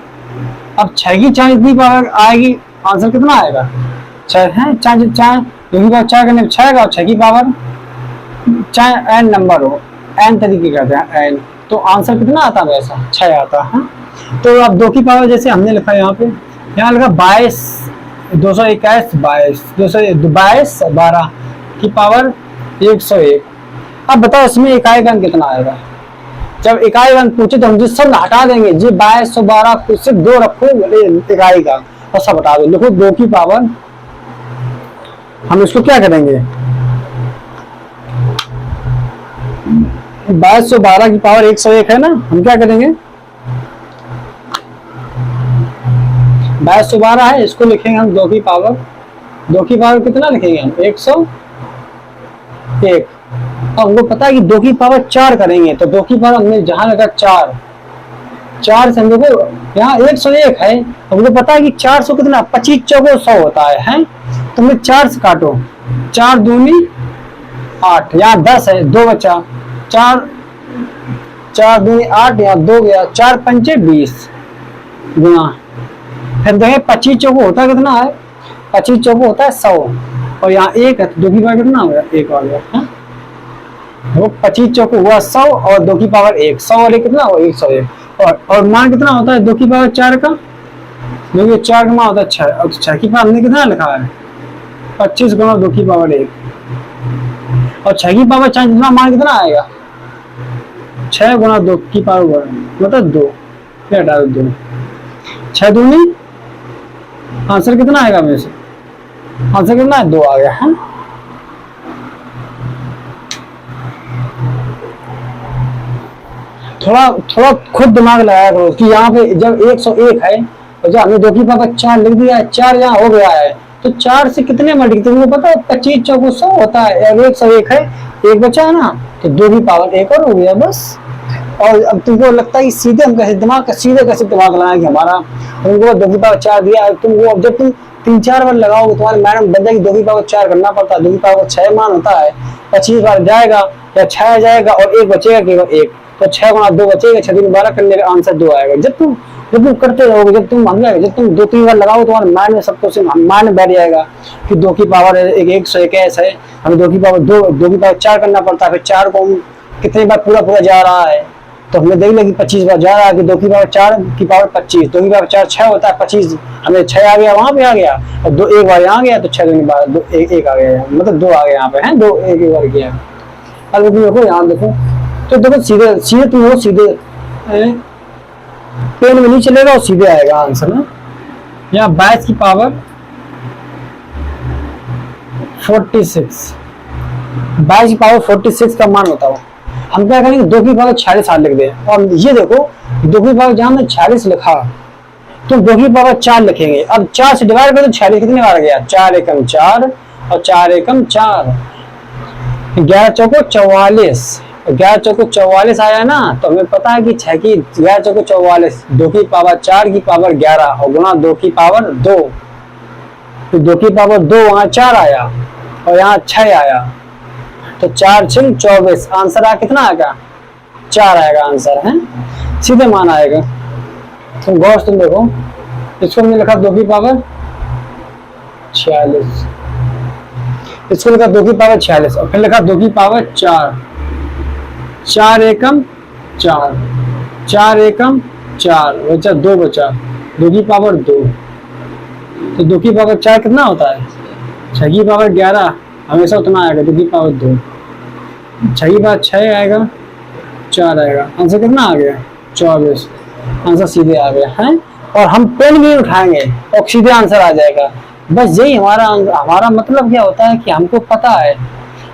अब 6 की 4 जितनी पावर आएगी आंसर कितना आएगा? 6 है। 4 2 की पावर 4 करने पे 6 आएगा, और 6 की पावर चाहे n नंबर हो, n तरीके करते हैं n, तो आंसर कितना आता है? वैसा 6 आता है। तो अब 2 की पावर जैसे हमने लिखा यहाँ पे, यहाँ लिखा 22 221 22 222 12 की पावर 101। अब बताओ इसमें इकाई का अंक कितना आएगा? जब इकाई अंक पूछे तो हम जिस सब हटा देंगे, जी 2212 सिर्फ 2 रखो इकाई का और सब हटा दो। देखो 2 की पावर, हम इसको क्या करेंगे, 2212 की पावर 101 है ना, हम क्या करेंगे 2212 है, इसको लिखेंगे हम 2 की पावर, 2 की पावर कितना लिखेंगे हम? 101। अब हमको पता है कि 2 की पावर 4 करेंगे, तो 2 की पावर हमने जहां लगा 4 से हम देखो यहाँ 101 है, हमको पता है कि 400 कितना 25 चौको 100 होता है? तो हमें 4 से काटो, 4 दूनी 8, यहाँ 10 है, 2 बचा, 4 दूनी 8, यहाँ 2 गया, 4 पंचे 20 गुना, फिर देखें 25 चौको होता है कितना है? 25 चौको होता है 100, और यहाँ 1 है, 2 की पावर कितना हो गया? 1 आ गया। वो 25 चौको हुआ 100, और 2 की पावर 1, 100 और 1 कितना हो? 101। और मान कितना होता है 2 की पावर 4 का? 2 की 4 का मान होता है 6, और 6 की पावर हमने कितना लिखा है? 25 गुना 2 की पावर 1, और 6 की पावर 4 जितना मान कितना आएगा? 6 गुना 2 की पावर 1 मतलब 2, क्या डाल 2, 6 दूनी आंसर कितना आएगा? मेरे से आंसर कितना है? 2 आ गया है। थोड़ा खुद दिमाग लगाया करो कि यहाँ पे जब 101 है और जब हमने 2 की पावर 4 लिख दिया है, 4 यहाँ हो गया है, तो 4 से कितने मल्टीप्लाई, तुमको पता है 25 चौको 100 होता है, और 101 है, 1 बचा है ना, तो 2 की पावर 1 और हो गया बस। और अब तुमको लगता है कि सीधे हम कैसे दिमाग लगाएंगे हमारा, तुमको 2 की पावर 4 दिया, तुमको अब जब तुम 3-4 बार लगाओगे तुम्हारे मैडम बन जाएगी 2 की पावर 4 करना पड़ता है, 2 की पावर 6 मान होता है, 25 बार जाएगा या 6 जाएगा और 1 बचेगा केवल 1, तो 6 गुणा 2 बचेगा, 6 दूनी 12 करने का आंसर 2 आएगा। जब तुम करते रहोगे, जब तुम जब तुम 2-3 बार लगाओ, तुम्हारे माइंड में सब कुछ माइंड में बैठ जाएगा कि 2 की पावर 121 है, हमें 2 की पावर 2 की पावर 4 करना पड़ता है, फिर 4 को हम कितनी बार पूरा जा रहा है, तो हमें देख लेंगे 25 बार जा रहा है कि 2 की पावर 4 की पावर 25, 2 की पावर 4 6 होता है, 25 हमें 6 आ गया, वहां पे आ गया, और 2 एक बार यहाँ गया तो 6 दूनी 12, 2 एक आ गया, मतलब 2 आ गया यहाँ पे है, 2 एक बार गया। अब देखो यहाँ देखो, तो देखो सीधे तुम हो, सीधे पेन में नहीं चलेगा और सीधे आएगा आंसर ना। यहाँ 22 की पावर 46, 22 की पावर 46 का मान बताओ। हम क्या करेंगे, 2 की पावर 46 हाथ लिख दें, और ये देखो 2 की पावर जहां में 46 लिखा तो 2 की पावर 4 लिखेंगे। अब 4 से डिवाइड करें तो 46 कितने बार गया, 4 एकम 4 और 4 एकम 4, 11 चौको 44, 11 चौको 44 आया ना, तो हमें पता है कि 6 की 11 चौको 44, 2 की पावर 4 की पावर 11 और गुणा 2 की पावर 2, तो 2 की पावर 2 वहां 4 आया और यहाँ 6 आया, तो 4 6 24, आंसर आ कितना आएगा, 4 आएगा आंसर है, सीधे मान आएगा। तुम गौर तुम देखो, इसको हमने लिखा 2 की पावर 46, इसको लिखा 2 की पावर 46 और फिर लिखा 2 की पावर 4, 4 एकम 4, 4 एकम 4 बचा 2 बचा, 2 की पावर 2, तो 2 की पावर 4 कितना होता है, 6 की पावर 11 हमेशा उतना आएगा, 2 की पावर 2, 6 की पावर 6 आएगा, 4 आएगा, आंसर कितना आ गया 24, आंसर सीधे आ गया है। और हम पेन भी उठाएंगे और सीधे आंसर आ जाएगा। बस यही हमारा मतलब क्या होता है कि हमको पता है,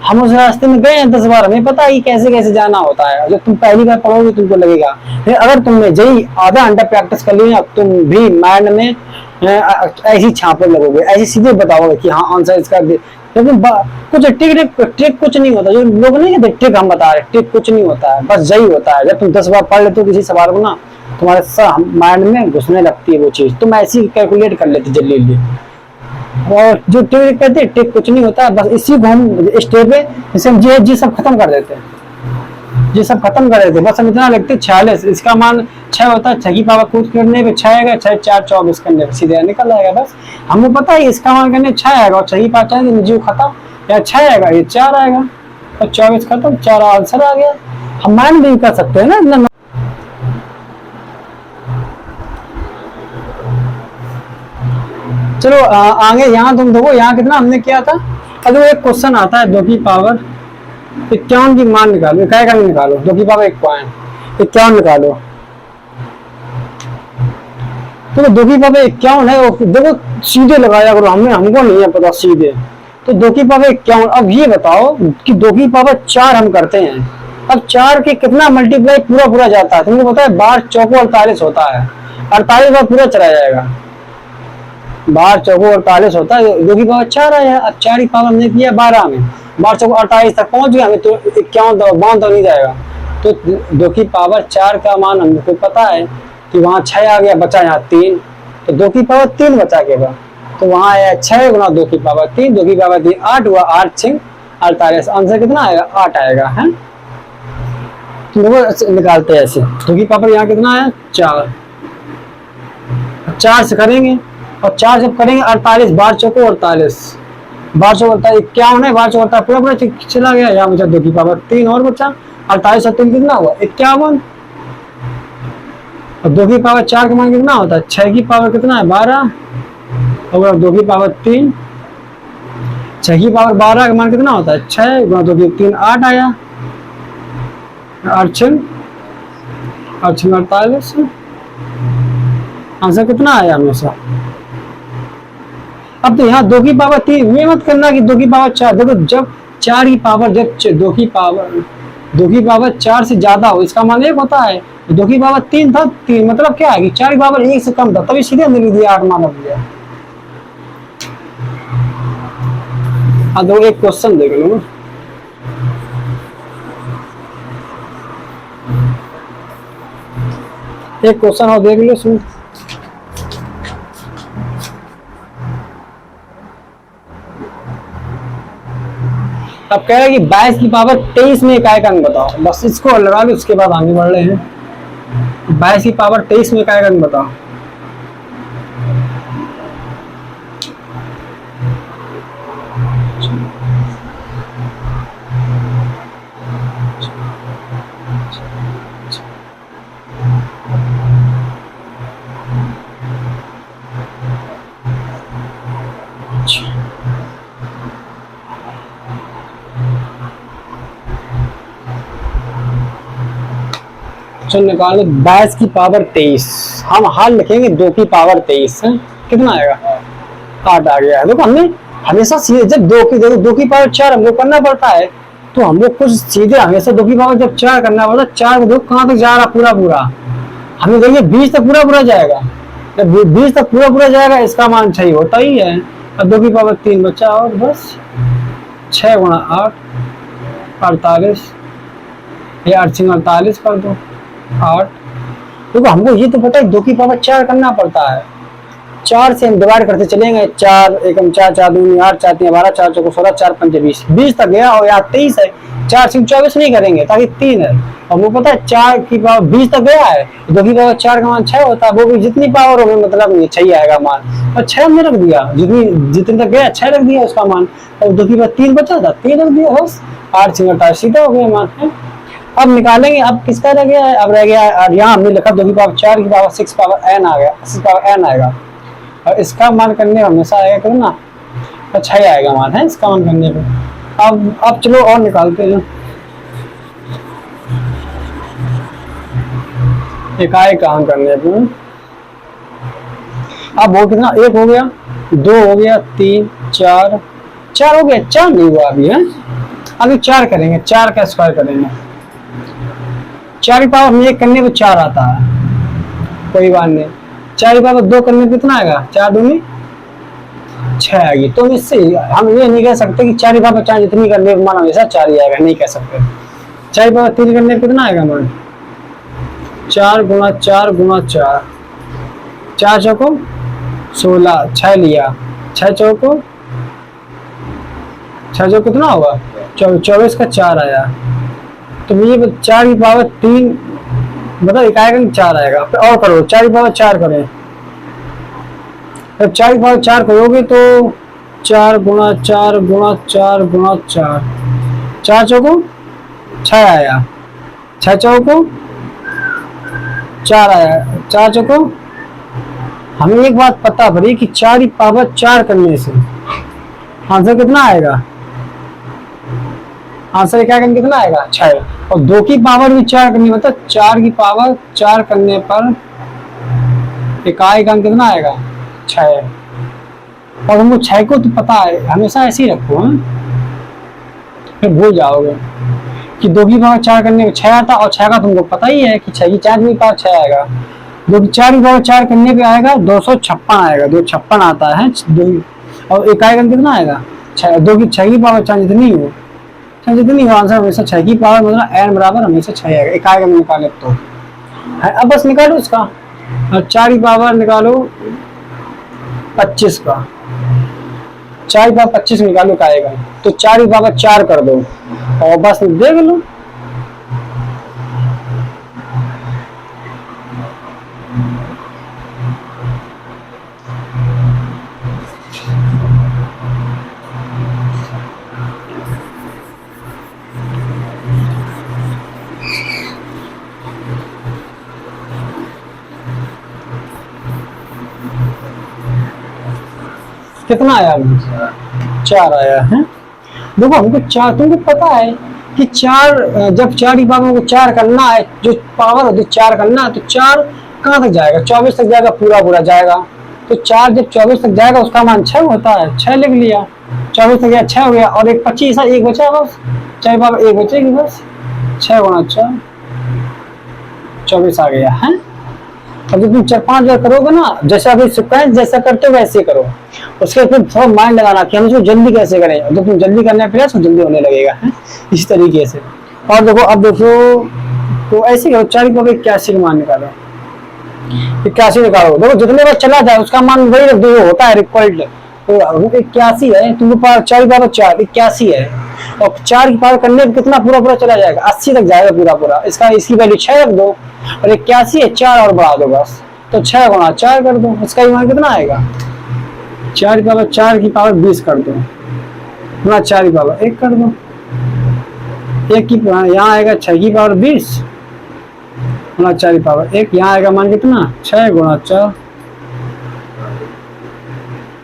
हम उस रास्ते में गए हैं 10 बार, हमें पता है कि कैसे कैसे जाना होता है। जब तुम पहली बार पढ़ोगे तुमको लगेगा, लेकिन अगर तुमने यही आधा घंटा प्रैक्टिस कर लिया, तुम भी माइंड में ऐसी छापने लगोगे, ऐसी सीधे बताओगे कि हाँ आंसर इसका। जब तुम कुछ ट्रिक कुछ नहीं होता, जो लोग नहीं कहते ट्रिक हम बता रहे, ट्रिक कुछ नहीं होता है, बस यही होता है। जब तुम 10 बार पढ़ लेते हो किसी सवाल को ना, तुम्हारे माइंड में घुसने लगती है वो चीज, तुम ऐसी कैलकुलेट कर लेते जल्दी जल्दी। और जो ट्रिक कहते हैं, ट्रिक कुछ नहीं होता, बस इसी को हम स्टेप पे जैसे हम जी सब खत्म कर देते हैं, ये सब खत्म कर देते हैं। बस हम इतना लिखते 46, इसका मान 6 होता है, 6 की पावर कूद करने पे 6 आएगा, 6 4 24 करने पे सीधे निकल आएगा। बस हमको पता है इसका मान करने 6 आएगा और 6 की पावर 4 जीव खत्म, या 6 आएगा ये 4 आएगा और 24 खत्म, 4 आंसर आ गया। हम माइंड भी कर सकते हैं ना इतना। चलो आगे यहाँ तुम देखो, यहाँ कितना हमने किया था। अगर एक क्वेश्चन आता है 2 की पावर 51 की मान निकालो, क्या करना निकालो, 2 की पावर 51 निकालो, तो 2 की पावर 51 है, देखो सीधे लगाया करो, हमको नहीं है पता सीधे, तो 2 की पावर 51। अब ये बताओ कि 2 की पावर 4 हम करते हैं, अब 4 के कितना मल्टीप्लाई पूरा जाता है, तुमको पता है 12 चौको 48 होता है, 48 बार पूरा चला जाएगा, 12 चौको 48 होता है, 2 की पावर 4 आया। अब 4 की पावर हमने किया 12 में, 12 चौको 28 तक पहुंच गया, हमें तो 51 बाउंड तो नहीं जाएगा, तो 2 की पावर 4 का मान हमको पता है कि वहां 6 आ गया, बचा यहाँ 3, तो 2 की पावर 3 बचा के बाद, तो वहां आया 6 गुना 2 की पावर 3, 2 की पावर 3 8 हुआ, 8 6 48, आंसर कितना आएगा 8 आएगा है। तो निकालते हैं ऐसे, 2 की पावर यहाँ कितना आया 4 से करेंगे, और 4 जब करेंगे 48, 12 चौको 48, 12 चौको 51 है, 12 चौको पूरा चला गया, यहाँ बचा 2 की पावर 3 और बचा 48 और 3 कितना हुआ 51, और 2 की पावर 4 का मान कितना होता है 6 की पावर कितना है 12, और 2 की पावर 3, 6 की पावर 12 का मान कितना होता है 6 गुना 2 की 3 8 आया, 8 6 48, आंसर कितना आया हमेशा। अब तो यहाँ 2 की पावर 3, ये मत करना कि 2 की पावर 4, देखो जब 4 की पावर, जब 2 की पावर 4 से ज्यादा हो, इसका मान 1 होता है, 2 की पावर 3 था, 3 मतलब क्या है कि 4 की पावर 1 से कम था, तभी सीधे हमने लिख दिया 8 मान दिया। अब देखो एक क्वेश्चन देख लो, एक क्वेश्चन और देख लो, सुन। अब कह रहा है कि 22 की पावर 23 में इकाई का अंक बताओ। बस इसको लगा लो, उसके बाद आगे बढ़ रहे हैं। 22 की पावर 23 में इकाई का अंक बताओ। चलो निकालो 22 की पावर 23। हम हाल लिखेंगे 2 की पावर 23 है, कितना आएगा? 8 आ गया है। देखो हमने हमेशा सीधे जब 2 की पावर 4 हमको करना पड़ता है, तो हम लोग कुछ सीधे हमेशा 2 की पावर जब 4 करना पड़ता है, 4 को देखो कहाँ तक जा रहा पूरा पूरा। हमें देखिए 20 तक पूरा पूरा जाएगा। जब 20 तक पूरा पूरा जाएगा इसका मान 6 होता ही है। अब 2 की पावर 3 बचा और बस 6 गुणा 8 48, ये 8 48 कर दो 8। देखो हमको ये तो पता है 2 की पावर 4 करना पड़ता है। 4 से हम डिवाइड करते चलेंगे। 4 एकम 4 4 दूनी 8 4 3 12 4 चौको 16 4 5 20 20 तक गया और यहाँ 23 है। 4 से 24 नहीं करेंगे ताकि 3 है। और वो पता है 4 की पावर 20 तक गया है, 2 की पावर 4 का मान 6 होता है। वो भी जितनी पावर होगी मतलब नहीं 6 आएगा मान, और 6 हमने रख दिया। जितने तक गया 6 रख दिया उसका मान, और 2 की पावर 3 बचा था 3 रख दिया बस। 8 से 28 सीधा हो गया मान है। अब निकालेंगे, अब किसका रह गया है? अब रह गया है यहाँ हमने लिखा 2 की पावर 4 की पावर 6 पावर n आ गया, 6 पावर n आएगा। और इसका मान करने में हमेशा आएगा करो ना, तो 6 आएगा मान है इसका मान करने पे। अब चलो और निकालते हैं। इकाई का अंक करने पे अब वो कितना? 1 हो गया, 2 हो गया, 3 4 4 हो गया। 4 नहीं हुआ अभी है, अभी 4 करेंगे। 4 का स्क्वायर करेंगे। 4 की पावर हम 1 करने पे 4 आता है, कोई बात नहीं। 4 की पावर 2 करने पे कितना आएगा? 4 दूनी 6 आएगी। तो इससे हम ये नहीं कह सकते कि 4 की पावर 4 जितनी करने पे मान हमेशा 4 ही आएगा, नहीं कह सकते। 4 की पावर 3 करने पे कितना आएगा मान? 4 गुणा 4 गुणा 4, 4 चौको 16, 6 लिया, 6 चौको कितना होगा? 24 का 4 आया। तो मुझे 4 की पावर 3 मतलब इकाई का 4 आएगा। फिर और करो 4 की पावर 4 करें। जब 4 की पावर 4 करोगे तो 4 गुणा 4 गुणा 4 गुणा 4, 4 चौको 6 आया, 6 चौको 4 आया, 4 चौको। हमें एक बात पता पड़ी कि 4 की पावर 4 करने से आंसर कितना आएगा? आंसर क्या करने कितना आएगा? 6। और 2 की पावर भी 4 करनी मतलब 4 की पावर 4 करने पर इकाई का अंक कितना आएगा? 6। और हमको 6 को तो पता है, हमेशा ऐसे ही रखो है? फिर भूल जाओगे कि 2 की पावर 4 करने में 6 आता, और 6 का तुमको पता ही है कि 6 की 4 की पावर 6 आएगा। 2 की 4 की पावर 4 करने पे आएगा 256 आएगा, 256 आता है। और इकाई का अंक कितना आएगा? 6। 2 की 6 की पावर 4 जितनी हो आंसर हमेशा 6 की पावर मतलब n बराबर हमेशा 6 आएगा। इकाई का निकाले तो है। अब बस निकालो इसका, और 4 की पावर निकालो 25 का, 4 की पावर 25 निकालो इकाई का, तो 4 की पावर 4 कर दो और बस देख लो। कितना आया? 4 आया है। देखो हमको 4, तुमको पता है कि 4 जब 4 की पावर को 4 करना है, जो पावर होती है 4 करना है, तो 4 कहाँ तक जाएगा? 24 तक जाएगा, पूरा पूरा जाएगा। तो 4 जब 24 तक जाएगा उसका मान 6 होता है, 6 लिख लिया। 24 तक गया 6 हो गया, और एक 25 एक बचा बस, 4 की पावर 1 बचेगी बस। 6 गुणा 4 24 आ गया है। अब जब तुम 4-5 बार करोगे ना, जैसे अभी सिक्वेंस जैसा करते हो वैसे करो, उसके फिर थोड़ा माइंड लगाना कि हम इसको जल्दी कैसे करें। जब तुम जल्दी करने प्रयास तो जल्दी होने लगेगा है इस तरीके से। और देखो अब देखो तो ऐसे करो, 4 की पावर 81 का मान निकालो, 81 निकालो। देखो जितने बार चला जाए उसका मान वही रख दो, होता है रिक्वल्ट। तो 81 है, तुमको 4 की पावर 4 81 है, और 4 की पावर करने पे कितना पूरा पूरा चला जाएगा, 80 तक जाएगा पूरा पूरा। इसका इसकी वैल्यू 6 रख दो, और 81 है, 4 और बढ़ा दो बस, तो 6 गुणा 4 कर दो, इसका मान कितना आएगा, 4 की पावर 20 कर दो, गुणा 4 की पावर 1 कर दो, 1 की यहाँ आएगा 6 की पावर 20 गुणा 4 की पावर 1, यहाँ आएगा मान कितना 6 गुणा 4,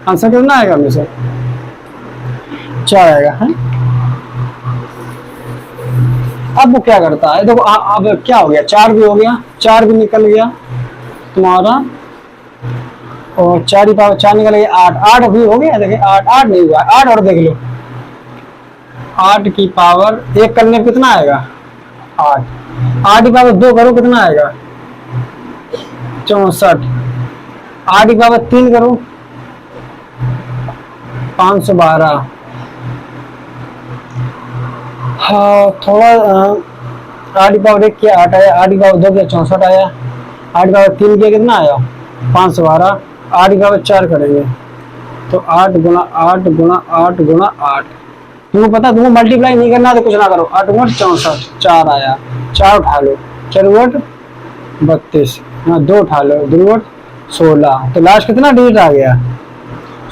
आंसर कितना आएगा हमेशा 4 आएगा है। अब वो क्या करता है देखो, अब क्या हो गया, 4 भी हो गया, 4 भी निकल गया तुम्हारा, और 4 की पावर 4 निकल गया, 8 भी हो गया, देखिए 8 नहीं हुआ, 8 और देख लो, 8 की पावर 1 करने पे कितना आएगा 8 की पावर 2 करो कितना आएगा 64, 8 की पावर 3 करो 512, हाँ थोड़ा 8 की पावर 1 किया 8 आया, 8 की पावर 2 किया 64 आया, 8 की पावर 3 किया कितना आया 512, 8 की पावर 4 करेंगे तो 8 गुणा 8 गुणा 8 गुणा 8, तुमको पता तुमको मल्टीप्लाई नहीं करना तो कुछ ना करो, 8 गुणा 64, 4 आया, 4 उठा लो, 4 32, 2 उठा लो, 2 16, तो लास्ट कितना डिजिट आ गया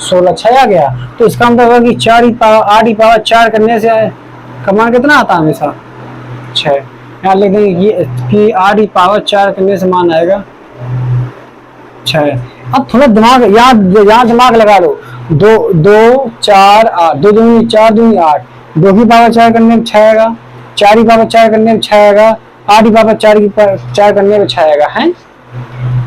16, 6 आ गया, तो इसका मतलब होगा कि 4 की पावर 8 की पावर 4 करने से कमान कितना आता है हमेशा 6, यहाँ लिख देंगे कि 8 की पावर 4 करने से मान आएगा 6। अब थोड़ा दिमाग यहाँ दिमाग लगा लो, 2 2 4 8, 2 दूनी 4 दूनी 8, 2 की पावर 4 करने में 6 आएगा, 4 की पावर 4 करने में 6 आएगा, 8 की पावर 4 करने में 6 आएगा है।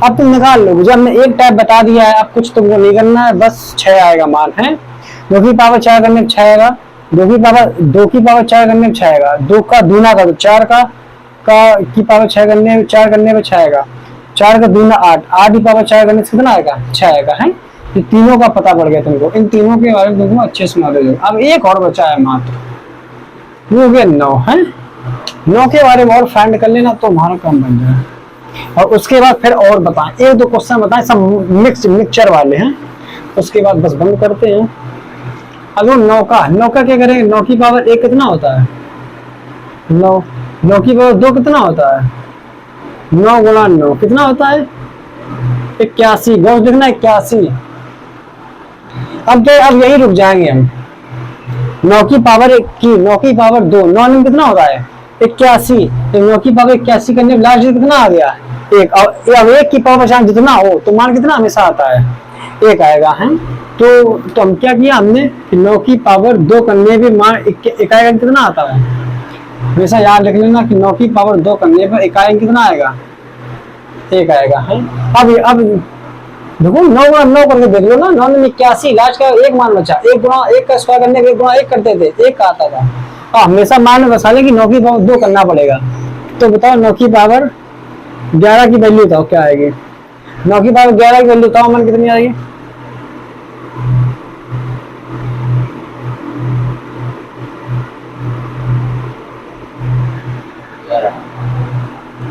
अब तुम निकाल लो, जब हमने एक टाइप बता दिया है, अब कुछ तुमको नहीं करना है, बस 6 आएगा मान है, 2 की पावर 4 करने में 6 आएगा, 2 की पावर 4 करने में 6 आएगा, 2 का दूना करो 4 का की पावर 4 करने में 6 आएगा, 4 का दूना 8, 8 की पावर 4 करने से कितना आएगा 6 आएगा है। ये तीनों का पता पड़ गया तुमको, इन तीनों के बारे में तुमको अच्छे से नॉलेज हो। अब एक और बचा है मात्र, वो हो गया 9 है, 9 के बारे में और फाइंड कर लेना तो हमारा काम बन जाए, और उसके बाद फिर और बताएं, 1-2 क्वेश्चन बताएं, सब मिक्सचर वाले हैं, उसके बाद बस बंद करते हैं। अब 9 का क्या करेंगे, 9 की पावर 1 कितना होता है 9 की पावर 2 कितना होता है 9 गुणा 9 कितना होता है 81, गौस देखना 81। अब यही रुक जाएंगे हम, 9 की पावर 1 की 9 की पावर 2, 9 में कितना होता है 81, तो 9 की पावर 81 करने में लास्ट कितना आ गया 1, और अब 1 की पावर जितना हो तो मान कितना हमेशा आता है 1 आएगा है। तो हम क्या किया हमने, 9 की पावर 2 करने पे मान 1 आएगा कितना आता है, हमेशा याद रख लेना कि 9 की पावर 2 करने पर 1 आएगा कितना आएगा 1 आएगा है। अब देखो 9 गुणा 9 करके देख लो ना, 9 में 81, लास्ट का 1 मान बचा, 1 गुणा 1 का स्क्वायर करने पे 1 गुणा 1 करते थे, 1 आता था, और हमेशा मान में बसा ले कि 9 की पावर 2 करना पड़ेगा। तो बताओ 9 की पावर 11 की वैल्यू बताओ क्या आएगी, 9 की पावर 11 की वैल्यू बताओ मन कितनी आएगी,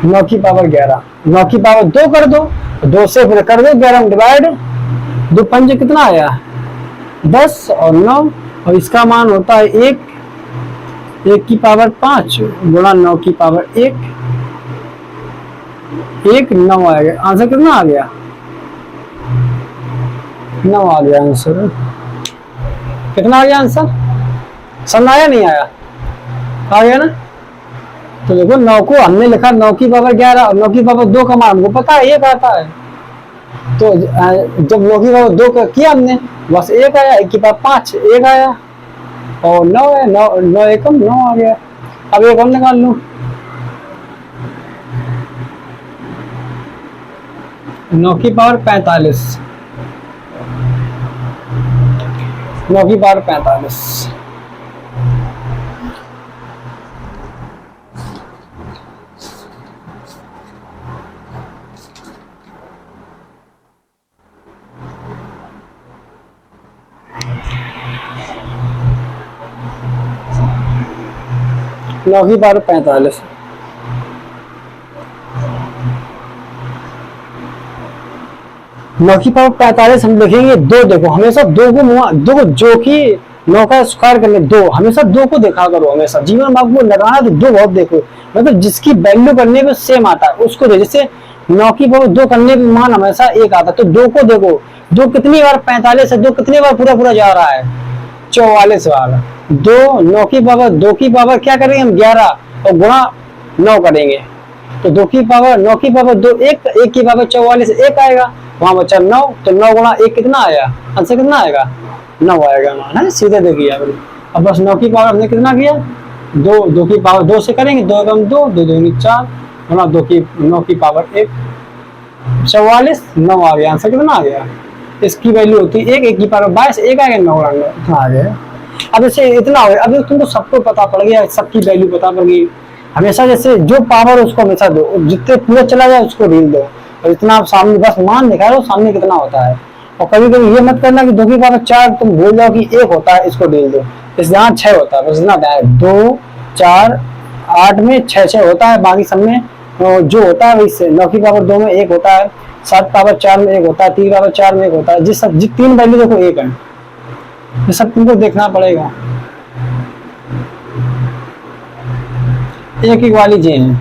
नौ की पावर 11, 9 की पावर 2 कर दो, 2 से फिर कर दो 11 में डिवाइड, 2 पंजे कितना आया 10 और 9, और इसका मान होता है 1 की पावर 5 गुणा 9 की पावर 1 9 आ गया, आंसर कितना आ गया 9 आ गया आंसर। कितना आ गया आंसर, समझ आया नहीं आया, आ गया ना। तो देखो 9 को हमने लिखा 9 की पावर 11 और 9 की पावर 2 का मान हमको पता है 1 आता है, तो जब 9 की पावर 2 किया हमने बस 1 आया, 1 की पावर 5 1 आया, और 9 है, 9 एकम 9 आ गया। अब एक और निकाल लो, 9 की पावर 45, 9 की पावर 45, नौ की पावर 45, नौ की पावर 45 हम लिखेंगे 2, देखो हमेशा 2 को जो कि 9 का स्क्वायर करने 2, हमेशा 2 को देखा करो, हमेशा जीवन में आपको लगाना तो 2 बहुत देखो, मतलब जिसकी वैल्यू करने में सेम आता है उसको दे। जैसे 9 की पावर 2 करने पे मान हमेशा 1 आता है, तो 2 को देखो, 2 कितनी बार 45 है, 2 कितनी बार पूरा पूरा जा रहा है 44 बार। 2 9 की पावर 2 की पावर क्या करेंगे हम 11 और गुणा 9 करेंगे, तो 2 की पावर 9 की पावर 2 1, 1 की पावर 44 1 आएगा, वहां बचा 9, तो 9 गुणा 1 कितना आया, आंसर कितना आएगा 9 आएगा मान है, सीधे देखिए। अब बस 9 की पावर हमने कितना किया 2, 2 की पावर 2 से करेंगे, 2 कम 2, 2 दूनी 4 गुणा 9 की पावर 1 44, 9 आ गया, आंसर कितना आ गया। इसकी वैल्यू होती है 1, 1 की पावर 22, 1 आ गया 9 गुणा 9 इतना आ गया। अब जैसे इतना हो गया, अब तुमको सबको पता पड़ गया, सबकी वैल्यू पता पड़ गई। हमेशा जैसे जो पावर उसको हमेशा दो, जितने पूरा चला जाए उसको ढील दो, और इतना आप सामने बस मान दिखा रहे हो सामने कितना होता है। और कभी कभी ये मत करना कि 2 की पावर 4 तुम भूल जाओ कि 1 होता है, इसको ढील दो, इस यहाँ 6 होता है, बस इतना 2 4 8 में 6 होता है, बाकी सब में जो होता है वही 9 की पावर 2 में 1 होता है, 7 पावर 4 में 1 होता है, 3 पावर 4 में 1 होता है, जिस 3 वैल्यू देखो 1 है, ये सब तुमको देखना पड़ेगा। एक वाली जी है,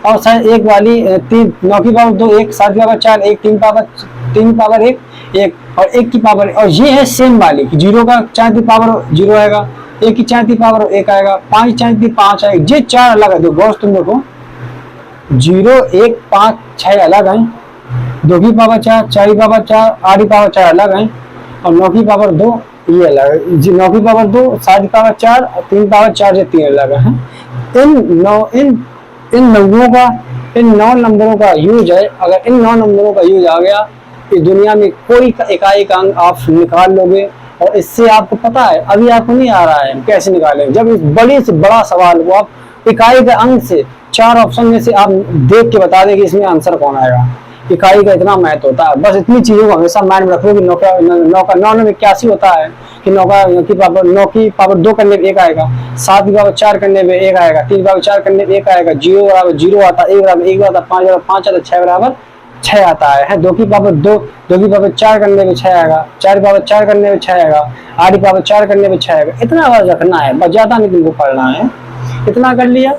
और शायद एक वाली 3 9 की पावर 2 1, 7 की पावर 4 1, 3 पावर 1 1 और 1 की पावर, और ये है सेम वाली 0 का 4 की पावर 0 आएगा, 1 की 4 की पावर 1 आएगा, 5 4 की 5 आएगा, ये 4 अलग है, गौर तुम देखो 0 1 5 6 अलग है, 2 की पावर 4 4 की पावर 4 8 की पावर 4 अलग है, और 9 की पावर 2 ये अलग है, 9 की पावर 2 7 की पावर 4 3 पावर 4 ये 3 अलग है। इन नंबरों का, इन 9 नंबरों का यूज है, अगर इन 9 नंबरों का यूज आ गया इस दुनिया में कोई इकाई का अंक आप निकाल लोगे, और इससे आपको पता है अभी आपको नहीं आ रहा है कैसे निकालें, जब इस बड़ी से बड़ा सवाल को आप इकाई के अंक से 4 ऑप्शन में से आप देख के बता दें कि इसमें आंसर कौन आएगा। इकाई का इतना महत्व होता है, बस इतनी चीजों को हमेशा माइंड में रखो कि 9 में 81 होता है कि 9 की पावर 2 करने पे 1 आएगा, 7 की पावर 4 करने पे 1 आएगा, 3 की पावर 4 करने पे 1 आएगा, 0 बराबर 0 आता है, 1 बराबर 1 आता है, 5 बराबर 5 आता है, 6 बराबर 6 आता है। 2 की पावर 2 की पावर 4 करने पे 6 आएगा, 4 की पावर 4 करने पे 6 आएगा, 8 की पावर 4 करने पे 6 आएगा। इतना आवाज रखना है, बस ज्यादा नहीं तुमको पढ़ना है, इतना कर लिया।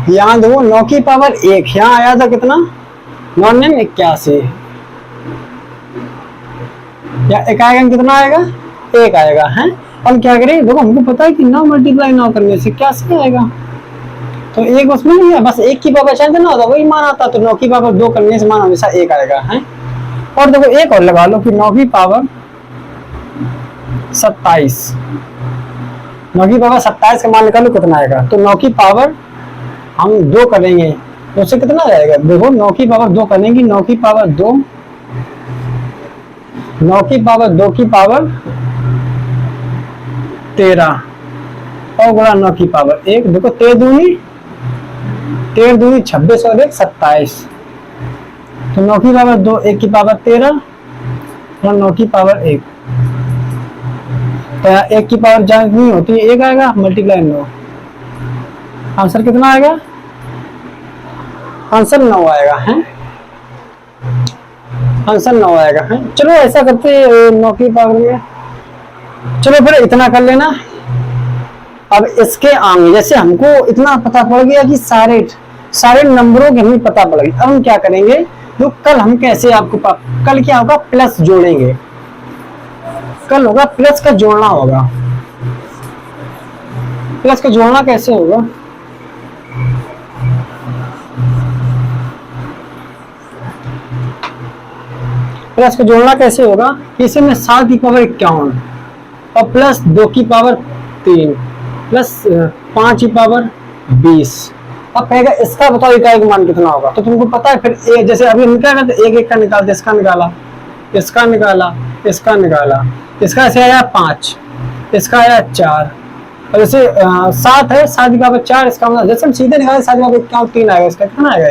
यहाँ देखो 9 की पावर 1 यहाँ आया था कितना 9 में 81, या इकाई अंक कितना आएगा 1 आएगा है। और क्या करें देखो हमको पता है कि 9 मल्टीप्लाई 9 करने से 81 आएगा, तो 1 उसमें नहीं है, बस 1 की पावर चाहे ना होता वही मान आता, तो 9 की पावर 2 करने से मान हमेशा 1 आएगा है। और देखो एक और लगा लो कि 9 की पावर 27, 9 की पावर 27 का मान निकालो कितना आएगा, तो 9 की पावर हम 2 करेंगे तो उससे कितना जाएगा, देखो 9 की पावर 2 करेंगे, 9 की पावर 2 9 की पावर 2 की पावर 13 और गुणा 9 की पावर 1, देखो 13 दूनी 26 और 1 27, तो 9 की पावर 2 1 की पावर 13 और 9 की पावर 1, तो यहाँ 1 की पावर जहाँ नहीं होती है 1 आएगा मल्टीप्लाई 9, आंसर कितना आएगा, आंसर 9 आएगा है, आंसर 9 आएगा है। चलो ऐसा करते 9 की पावर में, चलो फिर इतना कर लेना। अब इसके आगे जैसे हमको इतना पता पड़ गया कि सारे नंबरों के हमें पता पड़ गया, अब हम क्या करेंगे, तो कल हम कैसे आपको कल क्या होगा प्लस जोड़ेंगे, कल होगा प्लस का जोड़ना होगा। प्लस का जोड़ना कैसे होगा, प्लस का जोड़ना कैसे होगा, इसे में 7 की पावर 51 और प्लस 2 की पावर 3 प्लस 5 की पावर 20। अब कहेगा इसका बताओ इकाई का मान कितना होगा, तो तुमको पता है फिर जैसे अभी निकाला तो एक का निकालते, इसका निकाला, इसका निकाला, इसका निकाला, इसका ऐसे आया 5, इसका आया 4, और जैसे 7 है 7 की पावर 4, इसका मतलब जैसे हम सीधे निकाले 7 की पावर 51 3 आएगा, इसका कितना आएगा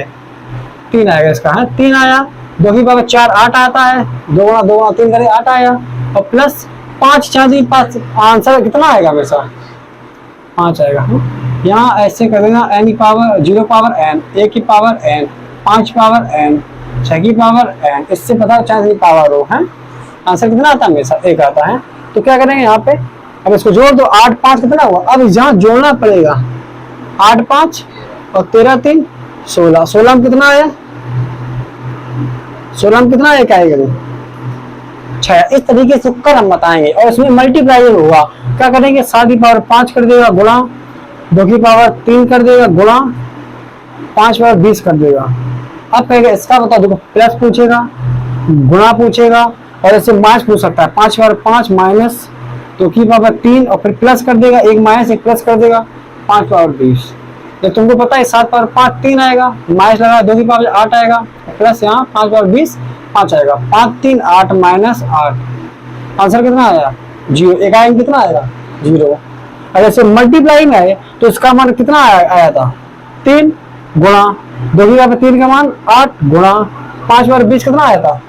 3 आएगा, इसका है 3 आया, 2 की पावर 4 8 आता है, 2 गुणा 3 करे 8 आया, और प्लस 5 4 5 आंसर कितना आएगा हमेशा 5 आएगा। यहाँ ऐसे कर देना n की पावर 0 पावर n, 1 की पावर n, 5 पावर n, 6 की पावर n, इससे पता चाहे पावर हो है। आंसर कितना आता है? हमेशा 1 आता है। तो क्या करेंगे यहाँ पे, अब इसको जोड़ दो, 8 5 कितना हुआ? अब यहाँ जोड़ना पड़ेगा, 8 5 और 13 3 16, 16 में कितना आया? 16 में कितना एक आएगा? 6। इस तरीके से कर हम बताएंगे और इसमें मल्टीप्लाई होगा। क्या करेंगे? 7 की पावर 5 कर देगा गुणा, 2 की पावर 3 कर देगा गुणा, 5 पावर 20 कर देगा। अब कहेगा इसका बता, देखो प्लस पूछेगा, गुणा पूछेगा और ऐसे माइनस पूछ सकता है। 5 पावर 5 माइनस 2 की पावर 3 और फिर प्लस कर देगा, एक माइनस एक प्लस कर देगा, 5 पावर 20। तो तुमको पता है 7 पावर 5 3 आएगा, माइनस लगा 2 की पावर 8 आएगा, प्लस यहाँ 5 पावर 20 5 आएगा, 5 3 8 माइनस 8। आंसर कितना आया? 0। एक आएगा कितना आएगा? 0। अगर ऐसे मल्टीप्लाई में आए तो इसका मान कितना आया था? 3 गुणा 2 की पावर 3 का मान 8 गुणा 5 पावर 20 कितना आया था?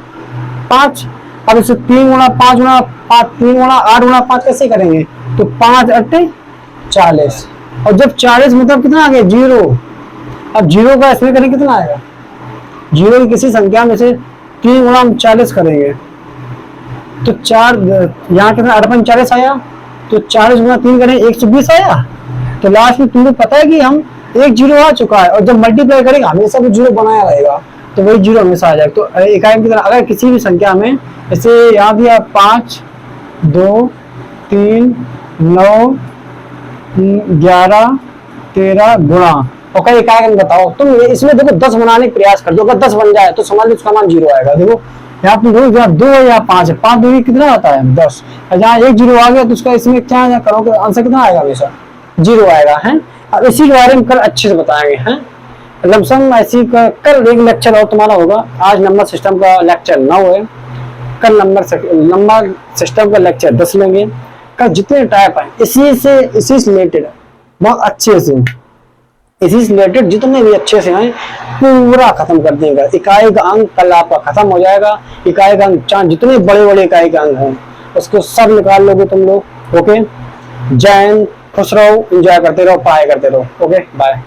5। अब इसे 3 गुणा 5 गुणा 5, 3 गुणा 8 गुणा 5 कैसे करेंगे? तो 5 8 40, और जब 40 मतलब कितना आ गया? 0। अब 0 का इसमें करेंगे कितना आएगा? 0 की किसी संख्या में से 3 गुणा हम 40 करेंगे तो 4 यहाँ कितना 8 40 आया, तो 40 गुणा 3 करें 120 आया। तो लास्ट में तुमको पता है कि हम एक 0 आ चुका है और जब मल्टीप्लाई करेगा हमेशा भी 0 बनाया रहेगा, तो वही 0 हमेशा आ जाएगा। तो इकाई की तरह अगर किसी भी संख्या में जैसे यहाँ दिया 5 2 3 9 11 13 गुणा, और कई इकाई बताओ तुम इसमें देखो 10 बनाने का प्रयास कर दो, अगर 10 बन जाए तो समझ लो उसका मान 0 आएगा। देखो यहाँ पे जहाँ 2 है या 5 है, 5 2 कितना आता है? 10। और जहाँ एक 0 आ गया तो उसका इसमें क्या करोगे? आंसर कितना आएगा? हमेशा 0 आएगा है। अब इसी के बारे में कल अच्छे से बताएंगे हैं। लमसम ऐसी कल एक लेक्चर और तुम्हारा होगा। आज नंबर सिस्टम का लेक्चर 9 है, कल नंबर सिस्टम का लेक्चर 10 लेंगे। कल जितने टाइप है इसी से रिलेटेड बहुत अच्छे से, इसी से रिलेटेड जितने भी अच्छे से हैं पूरा खत्म कर देंगे। इकाई का अंक कल आपका खत्म हो जाएगा। इकाई का अंक चाहे जितने बड़े बड़े इकाई का अंक हैं उसको सब निकाल लोगे तुम लोग। ओके, जय हिंद, खुश रहो, एंजॉय करते रहो, पढ़ाई करते रहो। Okay bye.